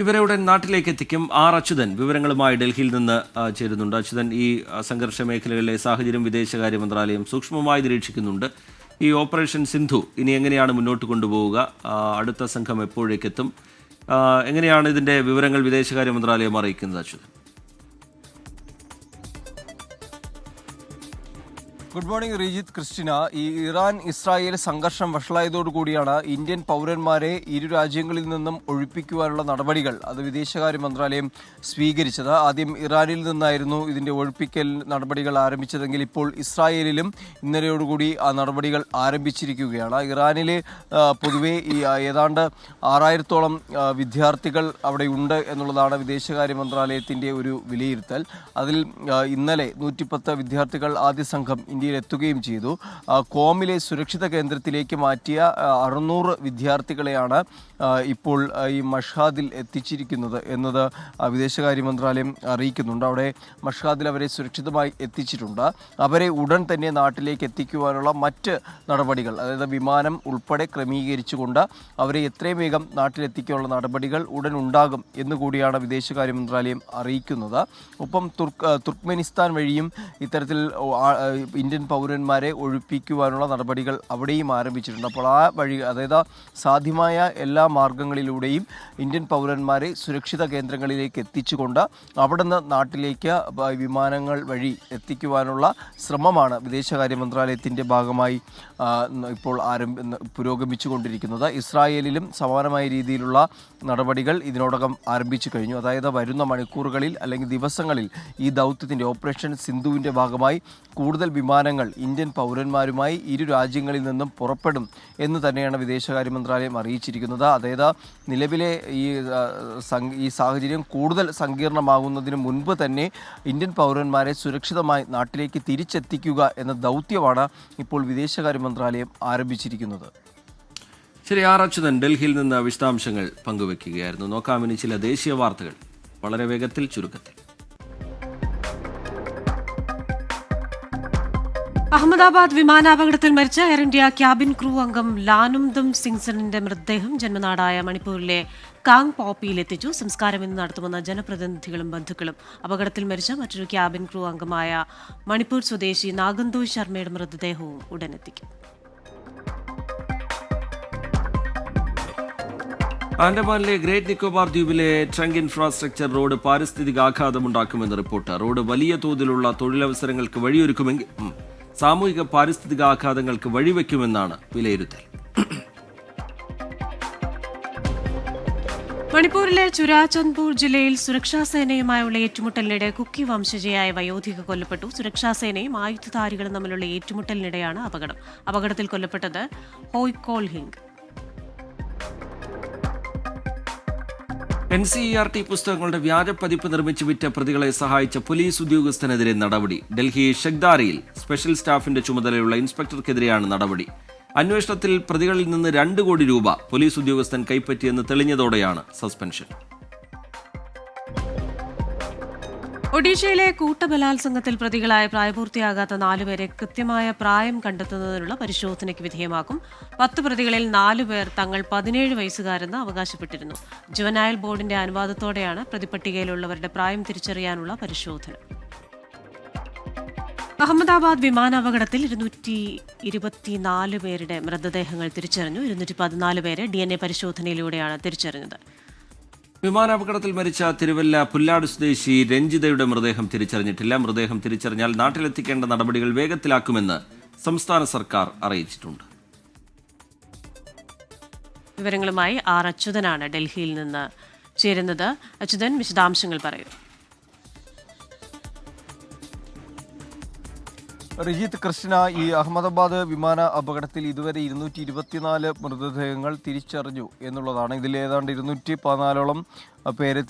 [SPEAKER 2] ഇവരെ ഉടൻ നാട്ടിലേക്ക് എത്തിക്കും. അച്യുതൻ വിവരങ്ങളുമായി ഡൽഹിയിൽ നിന്ന് ചേരുന്നുണ്ട്. അച്യുതൻ, ഈ സംഘർഷ മേഖലകളിലെ സാഹചര്യം വിദേശകാര്യ മന്ത്രാലയം സൂക്ഷ്മമായി നിരീക്ഷിക്കുന്നുണ്ട്. ഈ ഓപ്പറേഷൻ സിന്ധു ഇനി എങ്ങനെയാണ് മുന്നോട്ട് കൊണ്ടുപോവുക? അടുത്ത സംഘം എപ്പോഴേക്കെത്തും? എങ്ങനെയാണ് ഇതിന്റെ വിവരങ്ങൾ വിദേശകാര്യ മന്ത്രാലയം അറിയിക്കുന്നത്? അച്യുതൻ.
[SPEAKER 3] Good morning Rejith, Christina. ഈ ഇറാൻ ഇസ്രായേൽ സംഘർഷം വഷളായതോടുകൂടിയാണ് ഇന്ത്യൻ പൗരന്മാരെ ഇരു രാജ്യങ്ങളിൽ നിന്നും ഒഴിപ്പിക്കുവാനുള്ള നടപടികൾ അത് വിദേശകാര്യ മന്ത്രാലയം സ്വീകരിച്ചത്. ആദ്യം ഇറാനിൽ നിന്നായിരുന്നു ഇതിൻ്റെ ഒഴിപ്പിക്കൽ നടപടികൾ ആരംഭിച്ചതെങ്കിൽ ഇപ്പോൾ ഇസ്രായേലിലും ഇന്നലെയോടുകൂടി ആ നടപടികൾ ആരംഭിച്ചിരിക്കുകയാണ്. ഇറാനിൽ പൊതുവെ ഈ ഏതാണ്ട് 6,000-ഓളം വിദ്യാർത്ഥികൾ അവിടെ ഉണ്ട് എന്നുള്ളതാണ് വിദേശകാര്യ മന്ത്രാലയത്തിൻ്റെ ഒരു വിലയിരുത്തൽ. അതിൽ ഇന്നലെ 110 വിദ്യാർത്ഥികൾ ആദ്യ സംഘം ഇന്ത്യയിൽ എത്തുകയും ചെയ്തു. ഖോമിലെ സുരക്ഷിത കേന്ദ്രത്തിലേക്ക് മാറ്റിയ 600 വിദ്യാർത്ഥികളെയാണ് ഇപ്പോൾ ഈ മഷ്ഹാദിൽ എത്തിച്ചിരിക്കുന്നത് എന്നത് വിദേശകാര്യ മന്ത്രാലയം അറിയിക്കുന്നുണ്ട്. അവിടെ മഷ്ഹാദിൽ അവരെ സുരക്ഷിതമായി എത്തിച്ചിട്ടുണ്ട്. അവരെ ഉടൻ തന്നെ നാട്ടിലേക്ക് എത്തിക്കുവാനുള്ള മറ്റ് നടപടികൾ, അതായത് വിമാനം ഉൾപ്പെടെ ക്രമീകരിച്ചുകൊണ്ട് അവരെ എത്രയും വേഗം നാട്ടിലെത്തിക്കാനുള്ള നടപടികൾ ഉടൻ ഉണ്ടാകും എന്നുകൂടിയാണ് വിദേശകാര്യ മന്ത്രാലയം അറിയിക്കുന്നത്. ഒപ്പം തുർക്ക്മെനിസ്ഥാൻ വഴിയും ഇത്തരത്തിൽ ഇന്ത്യൻ പൗരന്മാരെ ഒഴിപ്പിക്കുവാനുള്ള നടപടികൾ അവിടെയും ആരംഭിച്ചിട്ടുണ്ട്. അപ്പോൾ ആ വഴി, അതായത് സാധ്യമായ എല്ലാ മാർഗങ്ങളിലൂടെയും ഇന്ത്യൻ പൗരന്മാരെ സുരക്ഷിത കേന്ദ്രങ്ങളിലേക്ക് എത്തിച്ചുകൊണ്ട് അവിടുന്ന് നാട്ടിലേക്ക് വിമാനങ്ങൾ വഴി എത്തിക്കുവാനുള്ള ശ്രമമാണ് വിദേശകാര്യ മന്ത്രാലയത്തിൻ്റെ ഭാഗമായി ഇപ്പോൾ പുരോഗമിച്ചുകൊണ്ടിരിക്കുന്നത്. ഇസ്രായേലിലും സമാനമായ രീതിയിലുള്ള നടപടികൾ ഇതിനോടകം ആരംഭിച്ചു കഴിഞ്ഞു. അതായത് വരുന്ന മണിക്കൂറുകളിൽ അല്ലെങ്കിൽ ദിവസങ്ങളിൽ ഈ ദൗത്യത്തിൻ്റെ ഓപ്പറേഷൻ സിന്ധുവിൻ്റെ ഭാഗമായി കൂടുതൽ വിമാനങ്ങൾ ഇന്ത്യൻ പൗരന്മാരുമായി ഇരു രാജ്യങ്ങളിൽ നിന്നും പുറപ്പെടും എന്ന് തന്നെയാണ് വിദേശകാര്യ മന്ത്രാലയം അറിയിച്ചിരിക്കുന്നത്. അതായത് നിലവിലെ ഈ സാഹചര്യം കൂടുതൽ സങ്കീർണമാകുന്നതിന് മുൻപ് തന്നെ ഇന്ത്യൻ പൗരന്മാരെ സുരക്ഷിതമായി നാട്ടിലേക്ക് തിരിച്ചെത്തിക്കുക എന്ന ദൗത്യമാണ് ഇപ്പോൾ വിദേശകാര്യ മന്ത്രാലയം ആരംഭിച്ചിരിക്കുന്നത്.
[SPEAKER 2] ശരി, അച്യുതൻ ഡൽഹിയിൽ നിന്ന് വിശദാംശങ്ങൾ പങ്കുവെക്കുകയായിരുന്നു. നോക്കാം ഇനി ചില ദേശീയ വാർത്തകൾ വളരെ വേഗത്തിൽ, ചുരുക്കത്തിൽ.
[SPEAKER 1] അഹമ്മദാബാദ് വിമാനാപകടത്തിൽ മരിച്ച എയർ ഇന്ത്യ ക്യാബിൻ ക്രൂ അംഗം ലാനുംദം സിംഗ്സണിന്റെ മൃതദേഹം ജന്മനാടായ മണിപ്പൂരിലെ കാങ് പോപ്പിയിൽ എത്തിച്ചു. സംസ്കാരം ഇന്ന് നടത്തുമെന്ന് ജനപ്രതിനിധികളും ബന്ധുക്കളും. അപകടത്തിൽ മരിച്ച മറ്റൊരു ക്യാബിൻ ക്രൂ അംഗമായ മണിപ്പൂർ സ്വദേശി നാഗന്തോയ് ശർമ്മയുടെ മൃതദേഹവും ഉടനെത്തിക്കും.
[SPEAKER 2] ആൻഡമാനിലെ ഗ്രേറ്റ് നിക്കോബാർ ദ്വീപിലെ ട്രങ്ക് ഇൻഫ്രാസ്ട്രക്ചർ റോഡ് പാരിസ്ഥിതിക ആഘാതമുണ്ടാക്കുമെന്ന് റിപ്പോർട്ട്. റോഡ് വലിയ തോതിലുള്ള തൊഴിലവസരങ്ങൾക്ക് വഴിയൊരുക്കുമെങ്കിൽ സാമൂഹിക പാരിസ്ഥിതിക ആഘാതങ്ങൾക്ക് വഴിവെക്കുമെന്നാണ് വിലയിരുത്തൽ.
[SPEAKER 1] മണിപ്പൂരിലെ ചുരാചന്ദ്പൂർ ജില്ലയിൽ സുരക്ഷാസേനയുമായുള്ള ഏറ്റുമുട്ടലിനിടെ കുക്കി വംശജയായ വയോധിക കൊല്ലപ്പെട്ടു. സുരക്ഷാസേനയും ആയുധധാരികളും തമ്മിലുള്ള ഏറ്റുമുട്ടലിനിടെയാണ് അപകടം. അപകടത്തിൽ കൊല്ലപ്പെട്ടത് ഹോയ്കോൾ ഹിംഗ്.
[SPEAKER 2] NCERT പുസ്തകങ്ങളുടെ വ്യാജപ്പതിപ്പ് നിർമ്മിച്ച് വിറ്റ പ്രതികളെ സഹായിച്ച പോലീസ് ഉദ്യോഗസ്ഥനെതിരെ നടപടി. ഡൽഹി ഷെഖ്ദാരിയിൽ സ്പെഷ്യൽ സ്റ്റാഫിന്റെ ചുമതലയുള്ള ഇൻസ്പെക്ടർക്കെതിരെയാണ് നടപടി. അന്വേഷണത്തിൽ പ്രതികളിൽ നിന്ന് 2 കോടി രൂപ പോലീസ് ഉദ്യോഗസ്ഥൻ കൈപ്പറ്റിയെന്ന് തെളിഞ്ഞതോടെയാണ് സസ്പെൻഷൻ.
[SPEAKER 1] ഒഡീഷയിലെ കൂട്ടബലാത്സംഗത്തിൽ പ്രതികളായ പ്രായപൂർത്തിയാകാത്ത 4 പേരെ കൃത്യമായ പ്രായം കണ്ടെത്തുന്നതിനുള്ള പരിശോധനയ്ക്ക് വിധേയമാക്കും. 10 പ്രതികളിൽ 4 പേർ തങ്ങൾ 17 വയസ്സുകാരെന്ന് അവകാശപ്പെട്ടിരുന്നു. ജുവനൈൽ ബോർഡിന്റെ അനുവാദത്തോടെയാണ് പ്രതിപട്ടികയിലുള്ളവരുടെ പ്രായം തിരിച്ചറിയാനുള്ള പരിശോധന. അഹമ്മദാബാദ് വിമാനാപകടത്തിൽ 224 പേരുടെ മൃതദേഹങ്ങൾ തിരിച്ചറിഞ്ഞു. 214 പേരെ DNA പരിശോധനയിലൂടെയാണ് തിരിച്ചറിഞ്ഞത്.
[SPEAKER 2] വിമാനാപകടത്തിൽ മരിച്ച തിരുവല്ല പുല്ലാട് സ്വദേശി രഞ്ജിതയുടെ മൃതദേഹം തിരിച്ചറിഞ്ഞിട്ടില്ല. മൃതദേഹം തിരിച്ചറിഞ്ഞാൽ നാട്ടിലെത്തിക്കേണ്ട നടപടികൾ വേഗത്തിലാക്കുമെന്ന് സംസ്ഥാന സർക്കാർ അറിയിച്ചിട്ടുണ്ട്.
[SPEAKER 1] വിവരങ്ങളുമായി ആർ അച്യുതനാണ് ഡൽഹിയിൽ നിന്ന് ചേരുന്നത്. അച്യുതൻ, വിശദാംശങ്ങൾ പറയൂ.
[SPEAKER 3] റിജിത്ത്, കൃഷ്ണ, ഈ അഹമ്മദാബാദ് വിമാന അപകടത്തിൽ ഇതുവരെ 224 മൃതദേഹങ്ങൾ തിരിച്ചറിഞ്ഞു എന്നുള്ളതാണ്. ഇതിൽ ഏതാണ്ട് 214ഓളം പേര്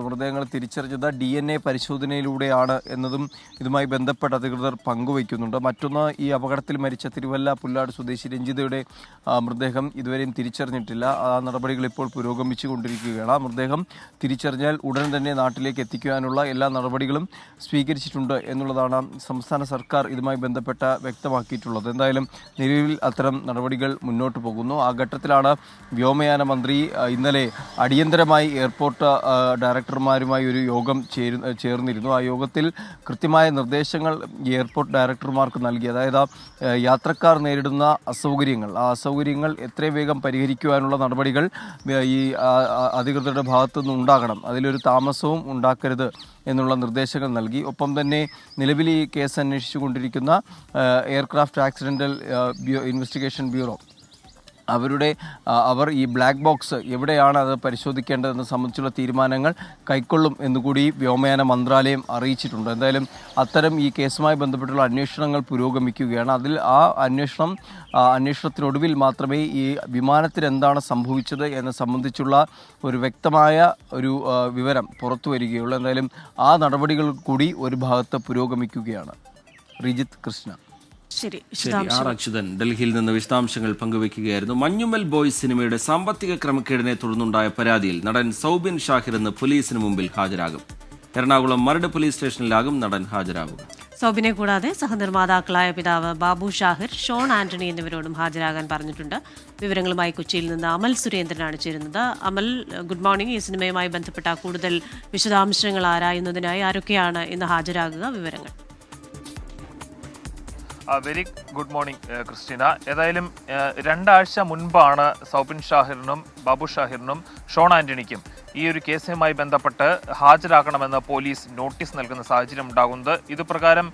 [SPEAKER 3] മൃതദേഹങ്ങൾ തിരിച്ചറിഞ്ഞത് DNA പരിശോധനയിലൂടെയാണ് എന്നതും ഇതുമായി ബന്ധപ്പെട്ട അധികൃതർ പങ്കുവയ്ക്കുന്നുണ്ട്. മറ്റൊന്ന്, ഈ അപകടത്തിൽ മരിച്ച തിരുവല്ല പുല്ലാട് സ്വദേശി രഞ്ജിതയുടെ മൃതദേഹം ഇതുവരെയും തിരിച്ചറിഞ്ഞിട്ടില്ല. ആ നടപടികൾ ഇപ്പോൾ പുരോഗമിച്ചുകൊണ്ടിരിക്കുകയാണ്. ആ മൃതദേഹം തിരിച്ചറിഞ്ഞാൽ ഉടൻ തന്നെ നാട്ടിലേക്ക് എത്തിക്കുവാനുള്ള എല്ലാ നടപടികളും സ്വീകരിച്ചിട്ടുണ്ട് എന്നുള്ളതാണ് സംസ്ഥാന സർക്കാർ ഇതുമായി ബന്ധപ്പെട്ട വ്യക്തമാക്കിയിട്ടുള്ളത്. എന്തായാലും നിലവിൽ അത്തരം നടപടികൾ മുന്നോട്ട് പോകുന്നു. ആ ഘട്ടത്തിലാണ് വ്യോമയാന മന്ത്രി ഇന്നലെ അടിയന്തരമായി എയർപോർട്ട് ഡയറക്ടർമാരുമായി ഒരു യോഗം ചേർന്നിരുന്നു. ആ യോഗത്തിൽ കൃത്യമായ നിർദ്ദേശങ്ങൾ എയർപോർട്ട് ഡയറക്ടർമാർക്ക് നൽകി. അതായത് യാത്രക്കാർ നേരിടുന്ന അസൗകര്യങ്ങൾ, ആ അസൗകര്യങ്ങൾ എത്രയും വേഗം പരിഹരിക്കുവാനുള്ള നടപടികൾ ഈ അധികൃതരുടെ ഭാഗത്തുനിന്ന് ഉണ്ടാകണം. അതിലൊരു താമസവും ഉണ്ടാക്കരുത് എന്നുള്ള നിർദ്ദേശങ്ങൾ നൽകി. ഒപ്പം തന്നെ നിലവിൽ ഈ കേസ് അന്വേഷിച്ചുകൊണ്ടിരിക്കുന്ന എയർക്രാഫ്റ്റ് ആക്സിഡൻ്റൽ ഇൻവെസ്റ്റിഗേഷൻ ബ്യൂറോ അവർ ഈ ബ്ലാക്ക് ബോക്സ് എവിടെയാണ് അത് പരിശോധിക്കേണ്ടതെന്ന് സംബന്ധിച്ചുള്ള തീരുമാനങ്ങൾ കൈക്കൊള്ളും എന്നുകൂടി വ്യോമയാന മന്ത്രാലയം അറിയിച്ചിട്ടുണ്ട്. എന്തായാലും അത്തരം ഈ കേസുമായി ബന്ധപ്പെട്ടുള്ള അന്വേഷണങ്ങൾ പുരോഗമിക്കുകയാണ്. അതിൽ അന്വേഷണത്തിനൊടുവിൽ മാത്രമേ ഈ വിമാനത്തിൽ എന്താണ് സംഭവിച്ചത് എന്ന് സംബന്ധിച്ചുള്ള ഒരു വ്യക്തമായ ഒരു വിവരം പുറത്തു വരികയുള്ളൂ. എന്തായാലും ആ നടപടികൾ കൂടി ഒരു ഭാഗത്ത് പുരോഗമിക്കുകയാണ്. റിജിത്ത്, കൃഷ്ണ.
[SPEAKER 1] ശരി,
[SPEAKER 2] ആർ അച്യുതൻ ഡൽഹിയിൽ നിന്ന് വിശദാംശങ്ങൾ പങ്കുവയ്ക്കുകയായിരുന്നു. മഞ്ഞുമൽ ബോയ്സ് സിനിമയുടെ സാമ്പത്തിക ക്രമക്കേടിനെ തുടർന്നുണ്ടായ പരാതിയിൽ നടൻ സൗബിൻ ഷാഹിർ ഇന്ന് പോലീസിന് മുമ്പിൽ ഹാജരാകും. എറണാകുളം മരട് പോലീസ് സ്റ്റേഷനിലാകും നടൻ ഹാജരാകുക.
[SPEAKER 1] സൗബിനെ കൂടാതെ സഹനിർമ്മാതാക്കളായ പിതാവ് ബാബു ഷാഹിർ, ഷോൺ ആന്റണി എന്നിവരോടും ഹാജരാകാൻ പറഞ്ഞിട്ടുണ്ട്. വിവരങ്ങളുമായി കൊച്ചിയിൽ നിന്ന് അമൽ സുരേന്ദ്രനാണ് ചേരുന്നത്. അമൽ, ഗുഡ് മോർണിംഗ്. ഈ സിനിമയുമായി ബന്ധപ്പെട്ട കൂടുതൽ വിശദാംശങ്ങൾ ആരായുന്നതിനായി ആരൊക്കെയാണ് ഇന്ന് ഹാജരാകുക? വിവരങ്ങൾ.
[SPEAKER 5] Very good morning Christina. ഏതായാലും 2 ആഴ്ച മുൻപാണ് സൗബിൻ ഷാഹിറിനും ബാബു ഷാഹിറിനും ഷോൺ ആന്റണിക്കും ഈ ഒരു കേസുമായി ബന്ധപ്പെട്ട് ഹാജരാക്കണമെന്ന് പോലീസ് നോട്ടീസ് നൽകുന്ന സാഹചര്യം ഉണ്ടാകുന്നത്. ഇതുപ്രകാരം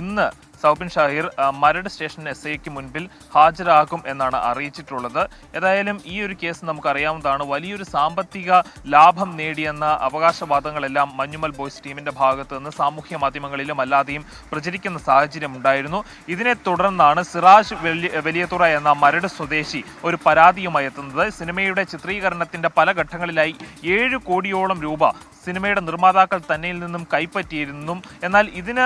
[SPEAKER 5] ഇന്ന് സൗബിൻ ഷാഹിർ മരട് സ്റ്റേഷൻ SIക്ക് മുൻപിൽ ഹാജരാകും എന്നാണ് അറിയിച്ചിട്ടുള്ളത്. ഏതായാലും ഈ ഒരു കേസ് നമുക്കറിയാവുന്നതാണ്. വലിയൊരു സാമ്പത്തിക ലാഭം നേടിയെന്ന അവകാശവാദങ്ങളെല്ലാം മഞ്ഞുമൽ ബോയ്സ് ടീമിന്റെ ഭാഗത്ത് നിന്ന് സാമൂഹ്യ മാധ്യമങ്ങളിലും അല്ലാതെയും പ്രചരിക്കുന്ന സാഹചര്യം ഉണ്ടായിരുന്നു. ഇതിനെ തുടർന്നാണ് സിറാജ് വലിയതുറ എന്ന മരട് സ്വദേശി ഒരു പരാതിയുമായി എത്തുന്നത്. സിനിമയുടെ ചിത്രീകരണത്തിന്റെ പല ഘട്ടങ്ങളിലായി 7 കോടിയോളം രൂപ സിനിമയുടെ നിർമ്മാതാക്കൾ തന്നിൽ നിന്നും കൈപ്പറ്റിയിരുന്നു. എന്നാൽ ഇതിന്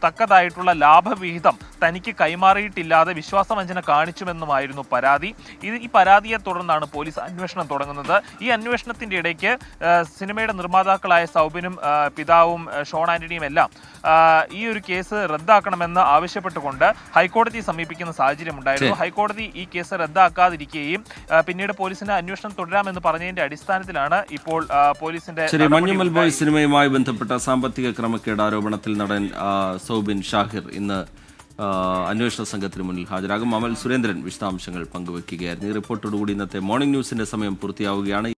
[SPEAKER 5] തക്കതായിട്ടുള്ള ലാഭവിഹിതം തനിക്ക് കൈമാറിയിട്ടില്ലാതെ വിശ്വാസവഞ്ചന കാണിച്ചുമെന്നുമായിരുന്നു പരാതി. ഈ പരാതിയെ തുടർന്നാണ് പോലീസ് അന്വേഷണം തുടങ്ങുന്നത്. ഈ അന്വേഷണത്തിന്റെ ഇടയ്ക്ക് സിനിമയുടെ നിർമ്മാതാക്കളായ സൗബിനും പിതാവും ഷോൺ ആന്റണിയും എല്ലാം ഈ ഒരു കേസ് റദ്ദാക്കണമെന്ന് ആവശ്യപ്പെട്ടുകൊണ്ട് ഹൈക്കോടതിയെ സമീപിക്കുന്ന സാഹചര്യം ഉണ്ടായിരുന്നു. ഹൈക്കോടതി ഈ കേസ് റദ്ദാക്കാതിരിക്കുകയും പിന്നീട് പോലീസിന് അന്വേഷണം തുടരാമെന്ന് പറഞ്ഞതിന്റെ അടിസ്ഥാനത്തിലാണ് ഇപ്പോൾ പോലീസിന്റെ
[SPEAKER 2] മഞ്ഞുമൽ ബോയ്സ് സിനിമയുമായി ബന്ധപ്പെട്ട സാമ്പത്തിക ക്രമക്കേട് ആരോപണത്തിൽ നടൻ സൗബിൻ ഷാഹിർ ഇന്ന് അന്വേഷണ സംഘത്തിന് മുന്നിൽ ഹാജരാകും. അമൽ സുരേന്ദ്രൻ വിശദാംശങ്ങൾ പങ്കുവയ്ക്കുകയായിരുന്നു. ഈ റിപ്പോർട്ടോടുകൂടി ഇന്നത്തെ മോർണിംഗ് ന്യൂസിന്റെ സമയം പൂർത്തിയാവുകയാണ്.